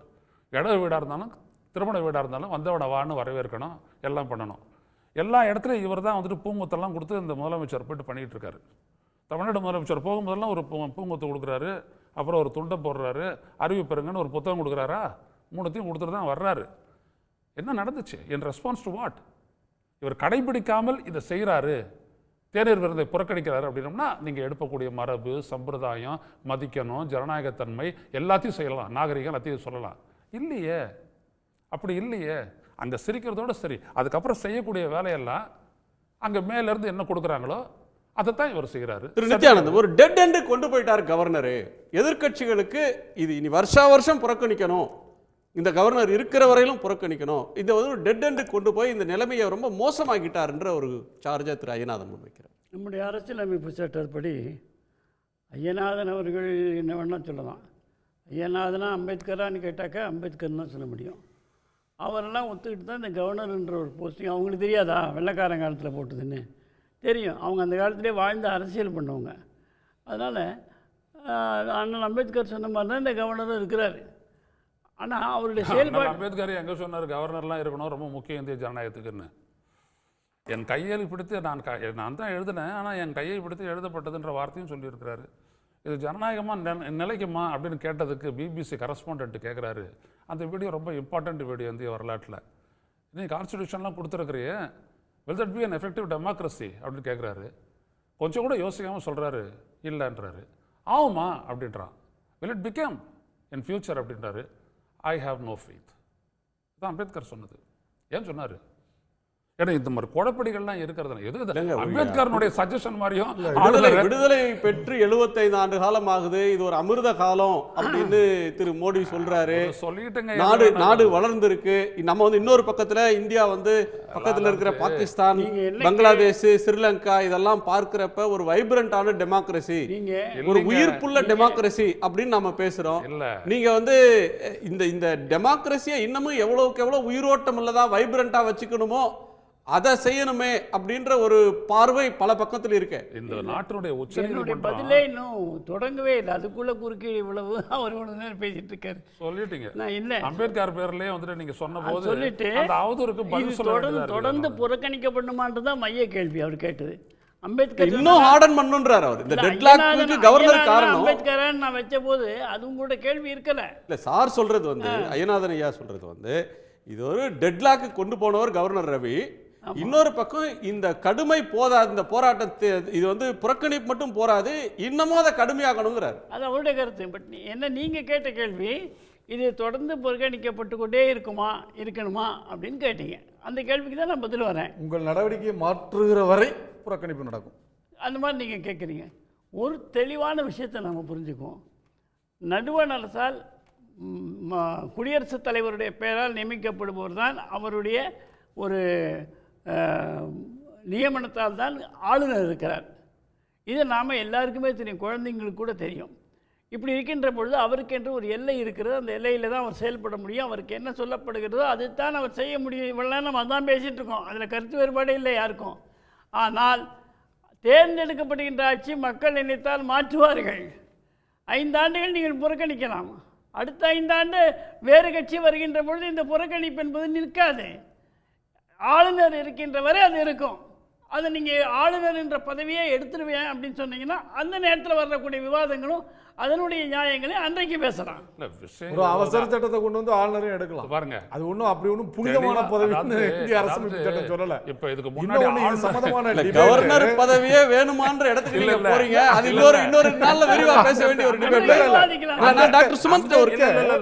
இட வீடாக இருந்தாலும் திருமண வீடாக இருந்தாலும் வந்தவனை வான்னு வரவேற்கணும், எல்லாம் பண்ணணும். எல்லா இடத்துலையும் இவர் தான் வந்துட்டு பூங்கொத்தெல்லாம் கொடுத்து இந்த முதலமைச்சர் போய்ட்டு பண்ணிகிட்டு இருக்காரு. தமிழ்நாடு முதலமைச்சர் போகும்போதெல்லாம் ஒரு பூங்கொத்து கொடுக்குறாரு, அப்புறம் ஒரு துண்டை போடுறாரு, அறிவிப்பெருங்கன்னு ஒரு புத்தகம் கொடுக்குறாரா, 3த்தையும் கொடுத்துட்டு தான் வர்றாரு. என்ன நடந்துச்சு? என் ரெஸ்பான்ஸ் டு வாட்? இவர் கடைபிடிக்காமல் இதை செய்கிறாரு, தேநீர் விருதை புறக்கணிக்கிறாரு அப்படின்னோம்னா நீங்கள் எடுக்கக்கூடிய மரபு, சம்பிரதாயம், மதிக்கணும், ஜனநாயகத்தன்மை எல்லாத்தையும் செய்யலாம், நாகரிகம் எல்லாத்தையும் சொல்லலாம். இல்லையே, அப்படி இல்லையே. அங்கே சிரிக்கிறதோட சரி, அதுக்கப்புறம் செய்யக்கூடிய வேலையெல்லாம் அங்கே மேலேருந்து என்ன கொடுக்குறாங்களோ அதைத்தான் இவர் செய்கிறாரு. திரு நித்யானந்தம் ஒரு டெட் எண்டு கொண்டு போயிட்டார் கவர்னரு. எதிர்கட்சிகளுக்கு இது இனி வருஷம் புறக்கணிக்கணும், இந்த கவர்னர் இருக்கிற வரையிலும் புறக்கணிக்கணும், இந்த வந்து ஒரு டெட் எண்டு கொண்டு போய் இந்த நிலைமையை ரொம்ப மோசமாக்கிட்டார்ன்ற ஒரு சார்ஜை திரு ஐயநாதன் முன்வைக்கிறார். நம்முடைய அரசியலமைப்பு சட்டப்படி ஐயநாதன் அவர்கள் என்ன வேணால் சொல்லலாம். ஐயநாதனா அம்பேத்கரான்னு கேட்டாக்கா அம்பேத்கர் தான் சொல்ல முடியும். அவரெல்லாம் ஒத்துக்கிட்டு தான் இந்த கவர்னர்ன்ற ஒரு போஸ்டிங். அவங்களுக்கு தெரியாதா வெள்ளைக்காரன் காலத்தில் போட்டதுன்னு? தெரியும். அவங்க அந்த காலத்திலே வாழ்ந்து அரசியல் பண்ணவங்க. அதனால் அண்ணன் அம்பேத்கர் சொன்ன மாதிரி தான் இந்த கவர்னரும் இருக்கிறாரு. ஆனால் அவருடைய செயல்பாடு, அம்பேத்கர் எங்கே சொன்னார் கவர்னர்லாம் இருக்கணும், ரொம்ப முக்கியம் இந்திய ஜனநாயகத்துக்குன்னு? என் கையில் பிடித்து நான் தான் எழுதினேன், ஆனால் என் கையை பிடித்து எழுதப்பட்டதுன்ற வார்த்தையும் சொல்லியிருக்கிறாரு. இது ஜனநாயகமாக நிலைக்குமா அப்படின்னு கேட்டதுக்கு பிபிசி கரஸ்பாண்டன்ட் கேட்குறாரு. அந்த வீடியோ ரொம்ப இம்பார்ட்டண்ட் வீடியோ இந்திய வரலாற்றில். நீ கான்ஸ்டியூஷன்லாம் கொடுத்துருக்குறியே, will that be an effective democracy அப்படின்னு கேட்குறாரு. கொஞ்சம் கூட யோசிக்காமல் சொல்கிறாரு இல்லைன்றாரு. ஆகுமா அப்படின்றான். Will it become in future அப்படின்றாரு. I have no faith. தான் அம்பேத்கர் சொன்னது. ஏன் சொன்னார்? ஏன்னா இந்த மாதிரி குழப்படிகள்லாம் இருக்கிறது எது அம்பேத்கருடைய சஜஷன் மாதிரியும். விடுதலை பெற்று 75 ஆண்டு காலம் ஆகுது, இது ஒரு அமிர்த காலம் அப்படின்னு திரு மோடி சொல்றாரு. சொல்லிட்டுங்க, நாடு வளர்ந்துருக்கு. நம்ம வந்து இன்னொரு பக்கத்துல இந்தியா வந்து பக்கத்துல இருக்கிற பாகிஸ்தான், பங்களாதேஷ், ஸ்ரீலங்கா இதெல்லாம் பார்க்கிறப்ப ஒரு வைப்ரண்டான டெமோக்ரஸி, ஒரு உயிர்ப்புள்ள டெமோக்ரஸி அப்படின்னு நம்ம பேசுறோம். நீங்க வந்து இந்த டெமோக்ரஸியை இன்னமும் எவ்வளவுக்கு எவ்வளவு உயிரோட்டம் உள்ளதா வைப்ரண்டா வச்சுக்கணுமோ அதை செய்யணுமே அப்படின்ற ஒரு பார்வை பல பக்கத்தில் இருக்கு. இந்த நாட்டினுடைய என்னுடைய உச்சநீதிமன்றம் பதிலே இன்னும் தொடங்கவே இல்லை. அதுக்குள்ள குறுக்கீடு இவ்வளவு அவர் இவ்வளவு நேரம் பேசிட்டு இருக்காரு. சொல்லிட்டீங்க. நான் இல்லை அம்பேத்கர் பேர்லயே வந்துட்டு நீங்க சொன்ன போது சொல்லிட்டு அந்த அவதூறுக்கு இது பதில் சொல்ல வேண்டியதா தொடர்ந்து இருக்கு. புறக்கணிக்கப்படுமான்றது தான் மைய கேள்வி அவர் கேட்டது. அம்பேத்கர் இன்னும் ஹார்டன் பண்ணுன்றார் அவர். இந்த டெட்லாக்கு கவர்னர் காரணம் அம்பேத்கர் நான் வச்ச போது அதுவும் கூட கேள்வி இருக்கல. இல்ல சார் சொல்றது வந்து ஐயநாதன் ஐயா சொல்றது வந்து இது ஒரு டெட்லாக்கு கொண்டு போனவர் கவர்னர் ரவி. இன்னொரு பக்கம் இந்த கடுமை போதாது, இந்த போராட்டத்தை இது வந்து புறக்கணிப்பு மட்டும் போராது, இன்னமும் அதை கடுமையாக்கணுங்கிறார். அது அவருடைய கருத்து. பட் என்ன நீங்க கேட்ட கேள்வி இது தொடர்ந்து புறக்கணிக்கப்பட்டு கொண்டே இருக்கணுமா அப்படின்னு கேட்டீங்க. அந்த கேள்விக்கு தான் நான் பதில் வரேன். உங்கள் நடவடிக்கையை மாற்றுகிற வரை புறக்கணிப்பு நடக்கும். அந்த மாதிரி நீங்கள் கேட்குறீங்க. ஒரு தெளிவான விஷயத்தை நம்ம புரிஞ்சுக்குவோம். நடுவண் அரசால் குடியரசுத் தலைவருடைய பெயரால் நியமிக்கப்படுபவர் தான் அவருடைய ஒரு நியமனத்தால் தான் ஆளுநர் இருக்கிறார். இது நாம் எல்லாருக்குமே தெரியும், குழந்தைங்களுக்கு கூட தெரியும். இப்படி இருக்கின்ற பொழுது அவருக்கு என்று ஒரு எல்லை இருக்கிறது. அந்த எல்லையில் தான் அவர் செயல்பட முடியும். அவருக்கு என்ன சொல்லப்படுகிறதோ அதுதான் அவர் செய்ய முடியும். இவ்வளோ நம்ம அதான் பேசிகிட்டு இருக்கோம். அதில் கருத்து வேறுபாடே இல்லை யாருக்கும். ஆனால் தேர்ந்தெடுக்கப்படுகின்ற ஆட்சி மக்கள் நினைத்தால் மாற்றுவார்கள். 5 ஆண்டுகள் நீங்கள் புறக்கணிக்கலாம். அடுத்த 5 ஆண்டு வேறு கட்சி வருகின்ற பொழுது இந்த புறக்கணிப்பு என்பது நிற்காது. ஆளுநர் இருக்கின்ற வரை அது இருக்கும். அதை நீங்கள் ஆளுநர் என்ற பதவியை எடுத்துருவேன் அப்படின்னு சொன்னீங்கன்னா அந்த நேரத்தில் வரக்கூடிய விவாதங்களும் அதனுடைய நியாயங்களை அன்றைக்கு பேசலாம். ஒரு அவசர சட்டத்தை கொண்டு வந்து ஆளுநரையும் எடுக்கலாம் பாருங்க. அது ஒன்றும் அப்படி ஒன்றும் புனிதமான பதவின்னு இந்திய அரசமைப்பு சட்டம் சொல்லல. இப்ப இதுக்கு முன்னாடி சம்பந்தமான கவர்னர் பதவியே வேணுமான்ற இடத்துக்கு நீங்க போறீங்க. அது இன்னொரு நாள்ல விரிவா பேச வேண்டிய ஒரு டிபேட். டாக்டர் சுமந்த்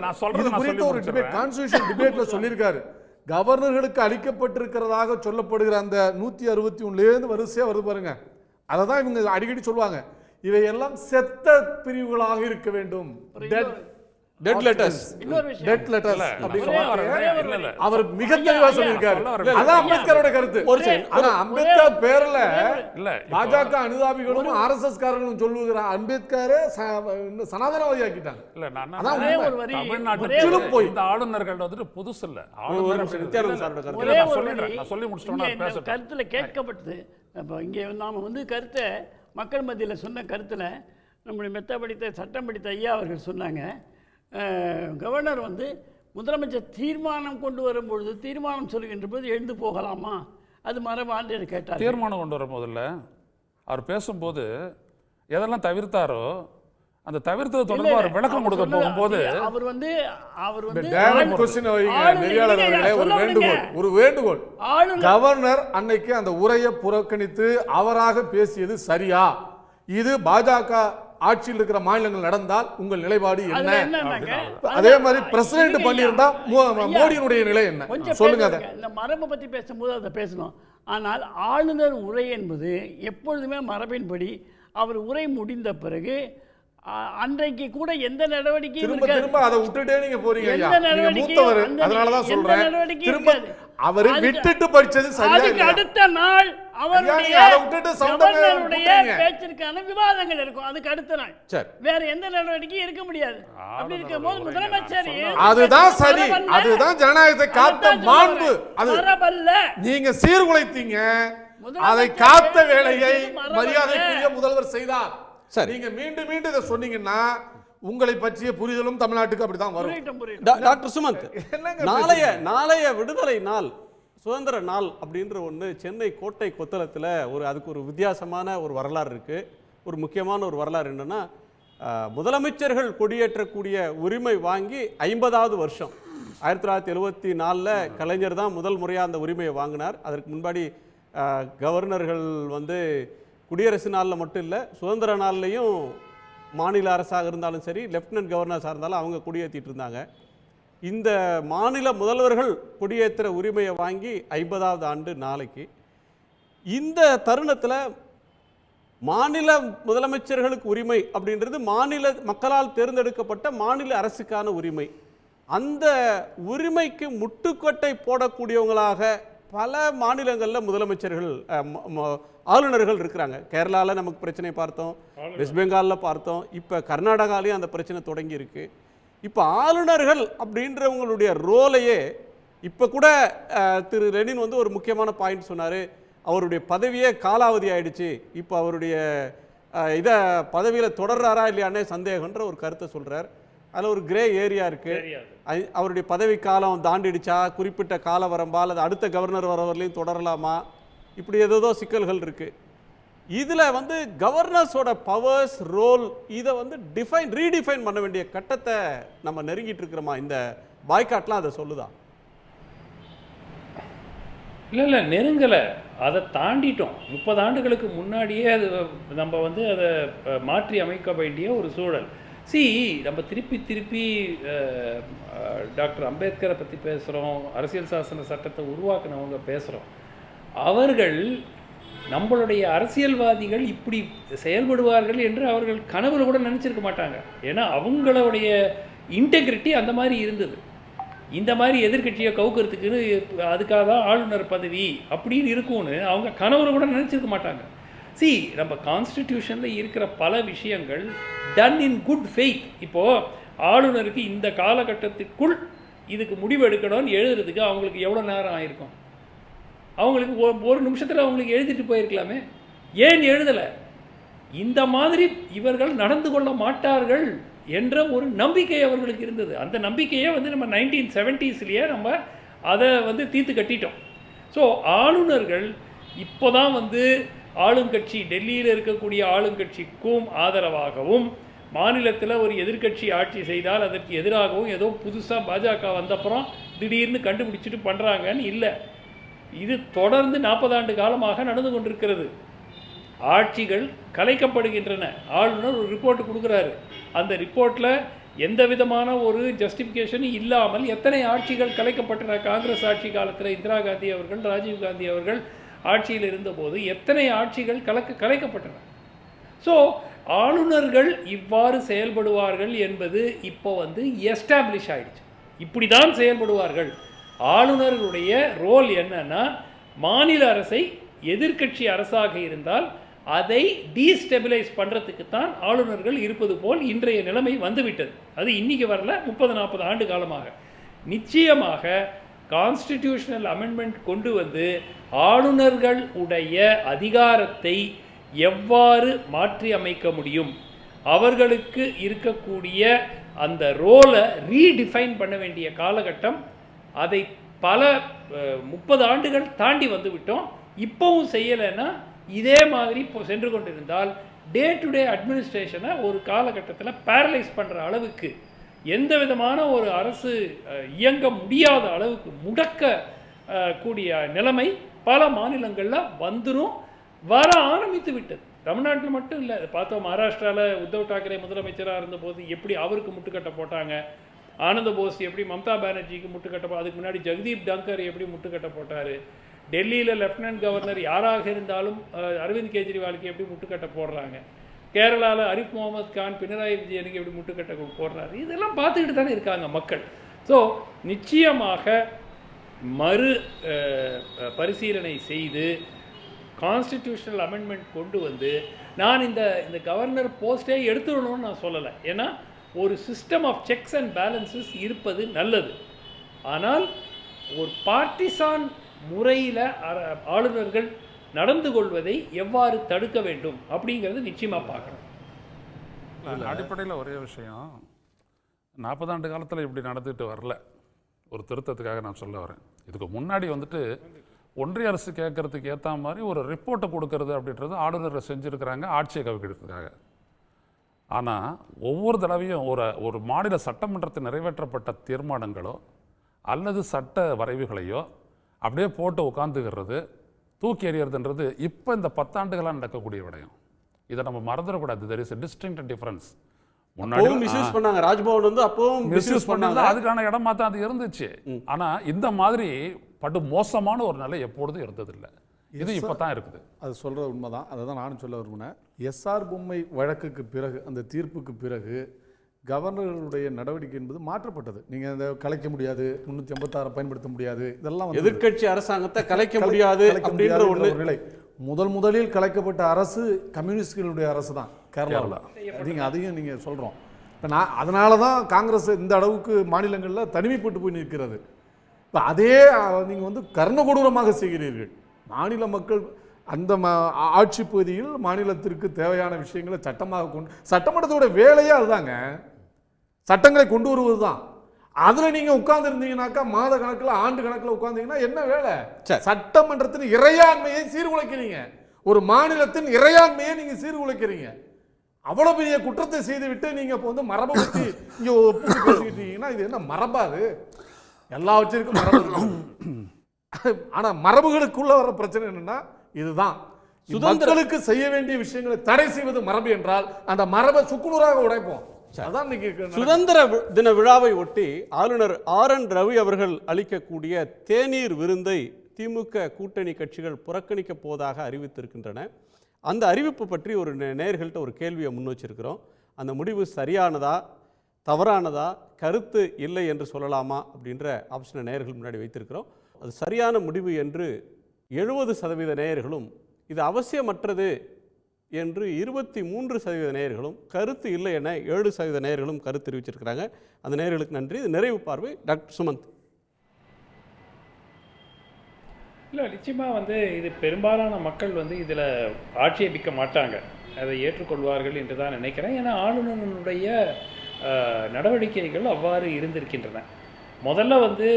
நான் சொல்றது குறித்த ஒரு டிபேட் கான்ஸ்டிடியூஷன் டிபேட்ல சொல்லியிருக்காரு. கவர்னர்களுக்கு அளிக்கப்பட்டிருக்கிறதாக சொல்லப்படுகிற அந்த 161 வரிசையா வருது பாருங்க. அதை தான் இவங்க அடிக்கடி சொல்லுவாங்க. இவையெல்லாம் செத்த பிரிவுகளாக இருக்க வேண்டும். டெட் லெட்டர்ஸ் அவர் மிக தெளிவா சொல்லியிருக்காரு. அதான் அம்பேத்கரோட கருத்து. ஆனா அம்பேத்கர் பேர்ல பாஜக அனுதாபிகளும் RSS காரர்களும் சொல்லுகிற அம்பேத்கரை சனாதனவாதி ஆக்கிட்டாங்க. ஆளுநர்கள் வந்துட்டு புதுசு இல்ல. கருத்துல கேட்கப்பட்டது. அப்போ இங்கே நாம வந்து கருத்தை மக்கள் மத்தியில் சொன்ன கருத்தில் நம்முடைய மெத்த படித்த சட்டம் படித்த ஐயா அவர்கள் சொன்னாங்க, கவர்னர் வந்து முதலமைச்சர் தீர்மானம் கொண்டு வரும்பொழுது தீர்மானம் சொல்கின்ற போது எழுந்து போகலாமா, அது மரபான்னு கேட்டார். தீர்மானம் கொண்டு வரும் போதில்ல அவர் பேசும்போது எதெல்லாம் தவிர்த்தாரோ அந்த தவிர்த்தது தொடர்பாக அவர் விளக்கம் கொடுக்க போகும்போது அவர் வந்து ஒரு வேண்டுகோள் கவர்னர் அன்னைக்கு அந்த உரையை புறக்கணித்து அவராக பேசியது சரியா, இது பாஜக ஆட்சியில் இருக்கிற மாநிலங்கள் நடந்தால் உங்கள் நிலைப்பாடு என்ன? அதே மாதிரி பிரசிடென்ட் பண்ணியிருந்தா மோடியினுடைய நிலை என்ன சொல்லுங்க. இந்த மரபை பத்தி பேசும்போது அதை பேசணும். ஆனால் ஆளுநர் உரை என்பது எப்பொழுதுமே மரபின்படி அவர் உரை முடிந்த பிறகு அன்றைக்கு கூட எந்த நடவடிக்கையும் திரும்ப அதை விட்டுட்டே நீங்க போறீங்க. நீங்க மூத்தவர், அதனால தான் சொல்றேன். திரும்ப அவர் விட்டுட்டு படிச்சது சரியா? அடுத்த நாள் அவருடைய பேச்சிற்கான விவாதங்கள் இருக்கும். அதுக்கு அடுத்த நாள் வேற எந்த நடவடிக்கையும் இருக்க முடியாது. அப்படி இருக்கும்போது முதலமைச்சர் அதுதான் சரி, அதுதான் ஜனநாயகத்தை காத்த மாண்பு. அது நீங்க சீர்குலைத்தீங்க. அதை காத்த வேலையை மரியாதைக்குரிய முதல்வர் செய்தார். நீங்க மீண்டும் மீண்டும் இதை சொன்னீங்கன்னா உங்களை பற்றிய புரிதலும் தமிழ்நாட்டுக்கு அப்படிதான் வரும். டாக்டர் சுமந்த், நாளைய விடுதலை நாள், சுதந்திர நாள் அப்படின்ற ஒன்று சென்னை கோட்டை கொத்தளத்தில் அதுக்கு ஒரு வித்தியாசமான ஒரு வரலாறு இருக்கு. ஒரு முக்கியமான ஒரு வரலாறு என்னன்னா, முதலமைச்சர்கள் கொடியேற்றக்கூடிய உரிமை வாங்கி 50வது வருஷம் 1974 கலைஞர் தான் முதல் முறையாக அந்த உரிமையை வாங்கினார். அதற்கு முன்னாடி கவர்னர்கள் வந்து குடியரசு நாளில் மட்டும் இல்லை, சுதந்திர நாள்லையும் மாநில அரசாக இருந்தாலும் சரி, லெப்டினன்ட் கவர்னர்ஸாக இருந்தாலும் அவங்க கொடியேற்றிட்டு இருந்தாங்க. இந்த மாநில முதல்வர்கள் கொடியேற்றுற உரிமையை வாங்கி 50வது ஆண்டு நாளைக்கு. இந்த தருணத்தில் மாநில முதலமைச்சர்களுக்கு உரிமை அப்படின்றது மாநில மக்களால் தேர்ந்தெடுக்கப்பட்ட மாநில அரசுக்கான உரிமை. அந்த உரிமைக்கு முட்டுக்கட்டை போடக்கூடியவங்களாக பல மாநிலங்களில் முதலமைச்சர்கள் ஆளுநர்கள் இருக்கிறாங்க. கேரளாவில் நமக்கு பிரச்சனை பார்த்தோம், வெஸ்ட் பெங்காலில் பார்த்தோம், இப்போ கர்நாடகாலையும் அந்த பிரச்சனை தொடங்கி இருக்கு. இப்போ ஆளுநர்கள் அப்படின்றவங்களுடைய ரோலையே இப்போ கூட திரு லெனின் வந்து ஒரு முக்கியமான பாயிண்ட் சொன்னார். அவருடைய பதவியே காலாவதி ஆயிடுச்சு, இப்போ அவருடைய இதை பதவியில் தொடர்றாரா இல்லையானே சந்தேகன்ற ஒரு கருத்தை சொல்கிறார். அதில் ஒரு கிரே ஏரியா இருக்குது. அவருடைய பதவி காலம் தாண்டிடுச்சா, குறிப்பிட்ட கால வரம்பா, அல்லது அடுத்த கவர்னர் வரவர்களையும் தொடரலாமா, இப்படி ஏதோ சிக்கல்கள் இருக்குது. இதில் வந்து கவர்னர்ஸோட பவர்ஸ் ரோல் இதை வந்து ரீடிஃபைன் பண்ண வேண்டிய கட்டத்தை நம்ம நெருங்கிட்டு இருக்கிறோமா? இந்த பாய்காட்லாம் அதை சொல்லுதா? இல்லை நெருங்கலை, அதை தாண்டிட்டோம். 30 ஆண்டுகளுக்கு முன்னாடியே அது நம்ம வந்து அதை மாற்றி அமைக்க வேண்டிய ஒரு சூழல். நம்ம திருப்பி டாக்டர் அம்பேத்கரை பற்றி பேசுகிறோம், அரசியல் சாசன சட்டத்தை உருவாக்குனவங்க பேசுகிறோம். அவர்கள் நம்மளுடைய அரசியல்வாதிகள் இப்படி செயல்படுவார்கள் என்று அவர்கள் கனவுல கூட நினச்சிருக்க மாட்டாங்க. ஏன்னா அவங்களுடைய இன்டெகிரிட்டி அந்த மாதிரி இருந்தது. இந்த மாதிரி எதிர்கட்சியை கவுக்கிறதுக்குன்னு அதுக்காக தான் ஆளுநர் பதவி அப்படின்னு இருக்கும்னு அவங்க கனவுல கூட நினச்சிருக்க மாட்டாங்க. நம்ம கான்ஸ்டிடியூஷனில் இருக்கிற பல விஷயங்கள் டன் இன் குட் ஃபெய்த். இப்போது ஆளுநருக்கு இந்த காலகட்டத்திற்குள் இதுக்கு முடிவு எடுக்கணும்னு எழுதுறதுக்கு அவங்களுக்கு எவ்வளோ நேரம் ஆயிருக்கும்? அவங்களுக்கு ஒரு நிமிஷத்தில் அவங்களுக்கு எழுதிட்டு போயிருக்கலாமே, ஏன் எழுதலை? இந்த மாதிரி இவர்கள் நடந்து கொள்ள மாட்டார்கள் என்ற ஒரு நம்பிக்கை அவர்களுக்கு இருந்தது. அந்த நம்பிக்கையை வந்து நம்ம 1970s நம்ம அதை வந்து தீர்த்து கட்டிட்டோம். ஆளுநர்கள் இப்போ தான் வந்து ஆளுங்கட்சி, டெல்லியில் இருக்கக்கூடிய ஆளுங்கட்சிக்கும் ஆதரவாகவும், மாநிலத்தில் ஒரு எதிர்கட்சி ஆட்சி செய்தால் அதற்கு எதிராகவும் ஏதோ புதுசாக பாஜக வந்தப்புறம் திடீர்னு கண்டுபிடிச்சிட்டு பண்ணுறாங்கன்னு இல்லை. இது தொடர்ந்து 40 ஆண்டு காலமாக நடந்து கொண்டிருக்கிறது. ஆட்சிகள் கலைக்கப்படுகின்றன. ஆளுநர் ஒரு ரிப்போர்ட் கொடுக்குறாரு, அந்த ரிப்போர்ட்டில் எந்த விதமான ஒரு ஜஸ்டிஃபிகேஷனும் இல்லாமல் எத்தனை ஆட்சிகள் கலைக்கப்பட்டன. காங்கிரஸ் ஆட்சி காலத்தில் இந்திரா காந்தி அவர்கள், ராஜீவ் காந்தி அவர்கள் ஆட்சியில் இருந்தபோது எத்தனை ஆட்சிகள் கலைக்கப்பட்டன. ஆளுநர்கள் இவ்வாறு செயல்படுவார்கள் என்பது இப்போ வந்து எஸ்டாப்ளிஷ் ஆயிடுச்சு. இப்படி தான் செயல்படுவார்கள். ஆளுநர்களுடைய ரோல் என்னன்னா, மாநில அரசை எதிர்கட்சி அரசாக இருந்தால் அதை டீஸ்டெபிலைஸ் பண்ணுறதுக்கு தான் ஆளுநர்கள் இருப்பது போல் இன்றைய நிலைமை வந்துவிட்டது. அது இன்னைக்கு வரல, 30-40 ஆண்டு காலமாக. நிச்சயமாக கான்ஸ்டிடியூஷனல் அமெண்ட்மெண்ட் கொண்டு வந்து ஆளுநர்கள் உடைய அதிகாரத்தை எவ்வாறு மாற்றி அமைக்க முடியும், அவர்களுக்கு இருக்கக்கூடிய அந்த ரோலை ரீடிஃபைன் பண்ண வேண்டிய காலகட்டம். அதை பல 30 ஆண்டுகள் தாண்டி வந்துவிட்டோம். இப்போவும் செய்யலைன்னா இதே மாதிரி இப்போ சென்று கொண்டிருந்தால் டே டு டே அட்மினிஸ்ட்ரேஷனை ஒரு காலகட்டத்தில் பேரலைஸ் பண்ணுற அளவுக்கு, எந்த விதமான ஒரு அரசு இயங்க முடியாத அளவுக்கு முடக்க கூடிய நிலைமை பல மாநிலங்களில் வந்துடும், வர ஆரம்பித்து விட்டது. தமிழ்நாட்டில் மட்டும் இல்லை, பார்த்தோம் மகாராஷ்டிராவில் உத்தவ் தாக்கரே முதலமைச்சராக இருந்தபோது எப்படி அவருக்கு முட்டுக்கட்டை போட்டாங்க, ஆனந்த போஸ் எப்படி மம்தா பானர்ஜிக்கு முட்டுக்கட்டை, அதுக்கு முன்னாடி ஜெகதீப் டங்கர் எப்படி முட்டுக்கட்டை போட்டார், டெல்லியில் லெஃப்டினன்ட் கவர்னர் யாராக இருந்தாலும் அரவிந்த் கெஜ்ரிவாலுக்கு எப்படி முட்டுக்கட்டை போடுறாங்க, கேரளாவில் அரிஃப் முகமது கான் பினராயி விஜயனுக்கு எப்படி முட்டுக்கட்டை போடுறாரு, இதெல்லாம் பார்த்துக்கிட்டு தானே இருக்காங்க மக்கள். நிச்சயமாக மறு பரிசீலனை செய்து கான்ஸ்டிடியூஷனல் அமெண்ட்மெண்ட் கொண்டு வந்து, நான் இந்த கவர்னர் போஸ்ட்டே எடுத்துடணும்னு நான் சொல்லலை. ஏன்னா ஒரு system of checks and balances இருப்பது நல்லது. ஆனால் ஒரு பார்ட்டிசான் முறையில் ஆளுநர்கள் நடந்து கொள்வதை எவ்வாறு தடுக்க வேண்டும் அப்படிங்கிறது நிச்சயமாக பார்க்கணும். அடிப்படையில் ஒரே விஷயம், 40 ஆண்டு காலத்தில் இப்படி நடந்துட்டு வரல. ஒரு திருத்தத்துக்காக நான் சொல்ல வரேன். இதுக்கு முன்னாடி வந்துட்டு ஒன்றிய அரசு கேட்கறதுக்கு ஏற்ற மாதிரி ஒரு ரிப்போர்ட்டை கொடுக்கறது அப்படின்றது ஆளுநரை செஞ்சுருக்கிறாங்க ஆட்சியை கவிக்கிறதுக்காக. ஆனால் ஒவ்வொரு தடவையும் ஒரு மாநில சட்டமன்றத்தில் நிறைவேற்றப்பட்ட தீர்மானங்களோ அல்லது சட்ட வரைவுகளையோ அப்படியே போட்டு உட்காந்துக்கிறது, தூக்கி எறியறதுன்றது இப்போ இந்த 10 ஆண்டுகளாக நடக்கக்கூடிய விடயம். இதை நம்ம மறந்துடக்கூடாது. There is a distinct difference. முன்னாடி மிஸ்யூஸ் பண்ணாங்க, ராஜ்பவன் வந்து அப்பவும் மிஸ்யூஸ் பண்ணாங்க, அதுக்கான இடமா தான் அது இருந்துச்சு. ஆனால் இந்த மாதிரி படு மோசமான ஒரு நிலை எப்பொழுதும் இருந்ததில்லை. இது இப்போ தான் இருக்குது. அது சொல்கிற உண்மைதான். அதை தான் நானும் சொல்ல விரும்பினேன். எஸ்ஆர் பொம்மை வழக்குக்கு பிறகு, அந்த தீர்ப்புக்கு பிறகு கவர்னர்களுடைய நடவடிக்கை என்பது மாற்றப்பட்டது. நீங்கள் அதை கலைக்க முடியாது, 386 பயன்படுத்த முடியாது, இதெல்லாம் எதிர்கட்சி அரசாங்கத்தை கலைக்க முடியாது அப்படின்ற ஒரு நிலை. முதலில் கலைக்கப்பட்ட அரசு கம்யூனிஸ்டுகளுடைய அரசு தான் கேரளாவில். நீங்கள் அதையும் நீங்கள் சொல்கிறோம். இப்போ அதனால தான் காங்கிரஸ் இந்த அளவுக்கு மாநிலங்களில் தனிமைப்பட்டு போய் நிற்கிறது. இப்போ அதே நீங்கள் வந்து கர்ணகொடூரமாக செய்கிறீர்கள். மாநில மக்கள் அந்த ஆட்சி பகுதியில் மாநிலத்திற்கு தேவையான விஷயங்களை சட்டமாக சட்டமன்றத்தோட வேலையே அதுதாங்க, சட்டங்களை கொண்டு வருவது தான். அதில் நீங்கள் உட்கார்ந்துருந்தீங்கன்னாக்கா மாத கணக்கில் ஆண்டு கணக்கில் உட்கார்ந்தீங்கன்னா என்ன வேலை? சட்டமன்றத்தின் இறையாண்மையை சீர்குலைக்கிறீங்க, ஒரு மாநிலத்தின் இறையாண்மையை நீங்கள் சீர்குலைக்கிறீங்க. அவ்வளோ பெரிய குற்றத்தை செய்துவிட்டு நீங்கள் இப்போ வந்து மரபை பற்றி இங்கே பேசிக்கிட்டீங்கன்னா இது என்ன மரபாது? எல்லாவற்றிற்கும் மரபு இருக்கும். ஆனால் மரபுகளுக்குள்ள வர பிரச்சனை என்னன்னா இதுதான், சுதந்திரங்களுக்கு செய்ய வேண்டிய விஷயங்களை தடை செய்வது மரபு என்றால் அந்த மரபை சுக்குநூறாக உடைப்போம். சுதந்திர தின விழாவை ஒட்டி ஆளுநர் RN ரவி அவர்கள் அளிக்கக்கூடிய தேநீர் விருந்தை திமுக கூட்டணி கட்சிகள் புறக்கணிக்க போவதாக அறிவித்திருக்கின்றன. அந்த அறிவிப்பு பற்றி ஒரு நேயர்கள்ட்ட ஒரு கேள்வியை முன் வச்சிருக்கிறோம். அந்த முடிவு சரியானதா தவறானதா, கருத்து இல்லை என்று சொல்லலாமா அப்படின்ற ஆப்ஷனை நேயர்கள் முன்னாடி வைத்திருக்கிறோம். அது சரியான முடிவு என்று 70% நேயர்களும், இது அவசியமற்றது என்று 23% நேயர்களும், கருத்து இல்லை என 7% நேயர்களும் கருத்து தெரிவிச்சிருக்கிறாங்க. அந்த நேயர்களுக்கு நன்றி. இது நிறைவு பார்வை. டாக்டர் சுமந்த். இல்லை, நிச்சயமாக வந்து இது பெரும்பாலான மக்கள் வந்து இதில் ஆட்சேபிக்க மாட்டாங்க, அதை ஏற்றுக்கொள்வார்கள் என்று தான் நினைக்கிறேன். ஏன்னா ஆளுநருடைய நடவடிக்கைகள் அவ்வாறு இருந்திருக்கின்றன. முதல்ல வந்து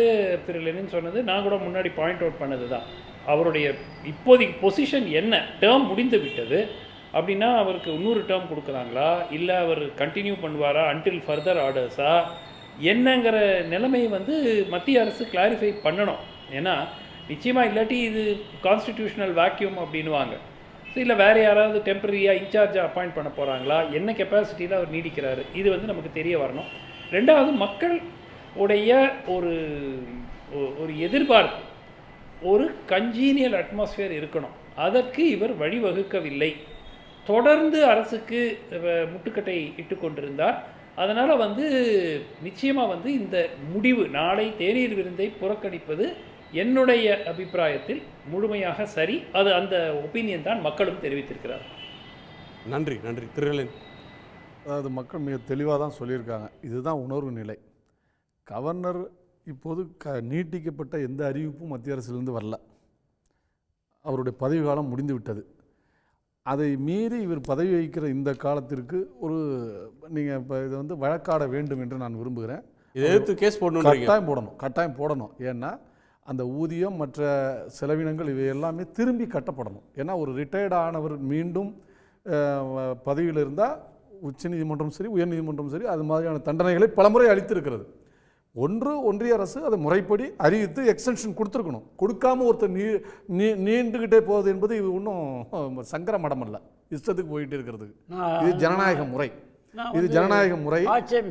திரு லெனின் சொன்னது நான் கூட முன்னாடி பாயிண்ட் அவுட் பண்ணது தான், அவருடைய இப்போதைக்கு பொசிஷன் என்ன, டேர்ம் முடிந்து விட்டது அப்படின்னா அவருக்கு இன்னொரு டேர்ம் கொடுக்குறாங்களா, இல்லை அவர் கண்டினியூ பண்ணுவாரா அன்டில் ஃபர்தர் ஆர்டர்ஸா என்னங்கிற நிலைமையை வந்து மத்திய அரசு கிளாரிஃபை பண்ணணும். ஏன்னா நிச்சயமாக இல்லாட்டி இது கான்ஸ்டிடியூஷனல் வேக்யூம் அப்படின்வாங்க. ஸோ இல்லை வேறு யாராவது டெம்பரரியாக இன்சார்ஜாக அப்பாயிண்ட் பண்ண போகிறாங்களா, என்ன கெப்பாசிட்டியில் அவர் நீடிக்கிறாரு, இது வந்து நமக்கு தெரிய வரணும். ரெண்டாவது மக்கள் உடைய ஒரு எதிர்பார்ப்பு, ஒரு கன்ஜீனியல் அட்மாஸ்பியர் இருக்கணும். அதற்கு இவர் வழிவகுக்கவில்லை, தொடர்ந்து அரசுக்கு முட்டுக்கட்டை இட்டு கொண்டிருந்தார். அதனால் வந்து நிச்சயமாக வந்து இந்த முடிவு நாளை தேநீர் விருந்தை புறக்கணிப்பது என்னுடைய அபிப்பிராயத்தில் முழுமையாக சரி. அது அந்த ஒப்பீனியன் தான் மக்களும் தெரிவித்திருக்கிறார். நன்றி நன்றி. திருநெல்வேலி. அதாவது மக்கள் மிக தெளிவாக தான் சொல்லியிருக்காங்க, இதுதான் உணர்வு நிலை. கவர்னர் இப்போது நீட்டிக்கப்பட்ட எந்த அறிவிப்பும் மத்திய அரசிலிருந்து வரல, அவருடைய பதவி காலம் முடிந்து விட்டது. அதை மீறி இவர் பதவி வகிக்கிற இந்த காலத்திற்கு ஒரு நீங்கள் இப்போ இதை வந்து வழக்காட வேண்டும் என்று நான் விரும்புகிறேன். இதை எதிர்த்து கேஸ் போடணும், கட்டாயம் போடணும். ஏன்னா அந்த ஊதியம் மற்ற செலவினங்கள் இவை எல்லாமே திரும்பி கட்டப்படணும். ஏன்னா ஒரு ரிட்டையர்ட் ஆனவர் மீண்டும் பதவியில் இருந்தால் உச்சநீதிமன்றம் சரி உயர்நீதிமன்றம் சரி அது மாதிரியான தண்டனைகளை பலமுறை அளித்திருக்கிறது. ஒன்றிய அரசு அதை முறைப்படி அறிவித்து எக்ஸ்டென்ஷன் கொடுத்துருக்கணும். கொடுக்காம ஒருத்தர் நீண்டுகிட்டே போகுது என்பது இது ஒன்றும் சங்கர மடம் அல்ல, இஷ்டத்துக்கு போயிட்டு இருக்கிறதுக்கு. இது ஜனநாயக முறை, இது ஜனநாயக முறை,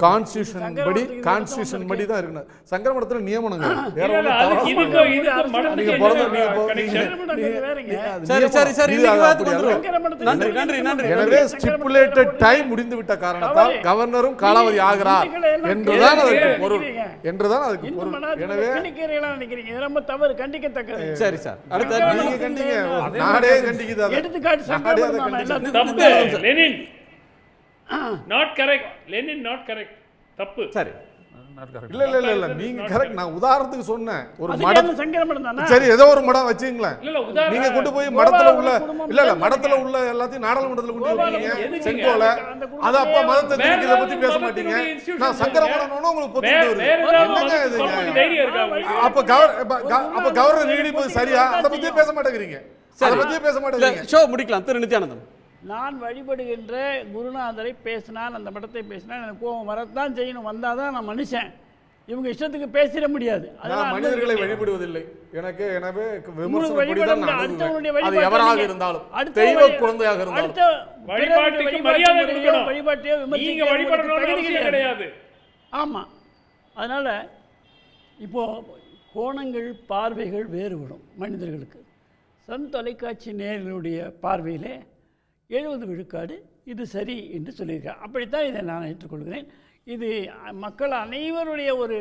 கான்ஸ்டியூஷன் படி தான் இருக்கணும். சங்கரமடத்தில் நியமனங்கள் எனவே ஸ்டிப்புலேட்டட் டைம் முடிந்து விட்ட காரணத்தால் கவர்னரும் காலாவதி ஆகிறார் என்றுதான் அதுக்கு பொருள். எனவே ரொம்ப தவறு, கண்டிக்கத்தக்கது. சரி சார், நீங்க கண்டிங்க, நாடே கண்டிக்குது. Lenin not correct, Lenin not correct, தப்பு. சரி, இல்ல நீங்க கரெக்ட். நான் உதாரணத்துக்கு சொன்னேன், ஒரு சங்கரமடம் தானே, சரி ஏதோ ஒரு மடம் வச்சுங்களேன். நீங்க கொண்டு போய் மடத்துல உள்ள மடத்துல உள்ள எல்லாத்தையும் நாடாளுமன்றத்துல கொண்டு போறீங்க செங்கோல, அது அப்ப மதத்தை திணிக்கிறத பத்தி பேச மாட்டீங்க. நான் சங்கரமடம்னு உங்களுக்கு பொறுத்து வருது. அப்ப கவர்னர் நீடிப்பது சரியா, அதை பத்தி பேச மாட்டேங்கிறீங்க. அதை பத்தி பேச மாட்டேங்கிறீங்க. ஷோ முடிக்கலாம். திரு நித்யானந்தம். நான் வழிபடுகின்ற குருநாதரை பேசினால், அந்த மடத்தை பேசினால் எனக்கு கோபம் வரத்தான் செய்யணும். வந்தால் தான் நான் மனுஷன். இவங்க இஷ்டத்துக்கு பேசிட முடியாது. நான் மனிதர்களை வழிபடுவதில்லை. எனக்கு எனவே எவராக இருந்தாலும், தெய்வ குழந்தையாக இருந்தாலும் கிடையாது. ஆமாம், அதனால் இப்போது கோணங்கள் பார்வைகள் வேறுபடும் மனிதர்களுக்கு. சன் தொலைக்காட்சி நேயர்களுடைய பார்வையிலே 70 விழுக்காடு இது சரி என்று சொல்லியிருக்கார். அப்படித்தான் இதை நான் ஏற்றுக்கொள்கிறேன். இது மக்கள் அனைவருடைய ஒரு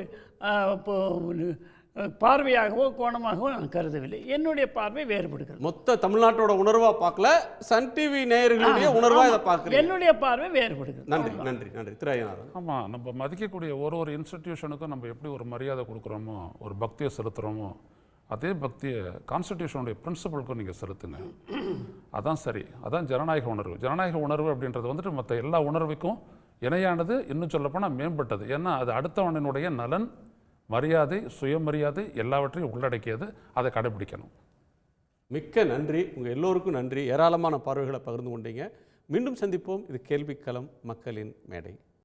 பார்வையாகவோ கோணமாகவோ நான் கருதவில்லை. என்னுடைய பார்வை வேறுபடுகிறது. மொத்த தமிழ்நாட்டோட உணர்வா பார்க்கல, சன் டிவி நேயர்களுடைய உணர்வா இதை பார்க்குறீங்க. என்னுடைய பார்வை வேறுபடுகிறது. நன்றி நன்றி நன்றி திரு ஐயனார். ஆமாம், நம்ம மதிக்கக்கூடிய ஒரு இன்ஸ்டிடியூஷனுக்கும் நம்ம எப்படி ஒரு மரியாதை கொடுக்குறோமோ, ஒரு பக்தியை செலுத்துகிறோமோ, அதே பக்தியை கான்ஸ்டிடியூஷனுடைய பிரின்சிபலுக்கும் நீங்கள் செலுத்துங்க. அதான் சரி, அதான் ஜனநாயக உணர்வு. ஜனநாயக உணர்வு அப்படின்றது வந்துட்டு மற்ற எல்லா உணர்வுக்கும் இணையானது, இன்னும் சொல்லப்போனால் மேம்பட்டது. ஏன்னா அது அடுத்தவனுடைய நலன், மரியாதை, சுயமரியாதை எல்லாவற்றையும் உள்ளடக்கியது. அதை கடைபிடிக்கணும். மிக்க நன்றி. உங்கள் எல்லோருக்கும் நன்றி. ஏராளமான பார்வைகளை பகிர்ந்து கொண்டீங்க. மீண்டும் சந்திப்போம். இது கேள்விக்களம், மக்களின் மேடை.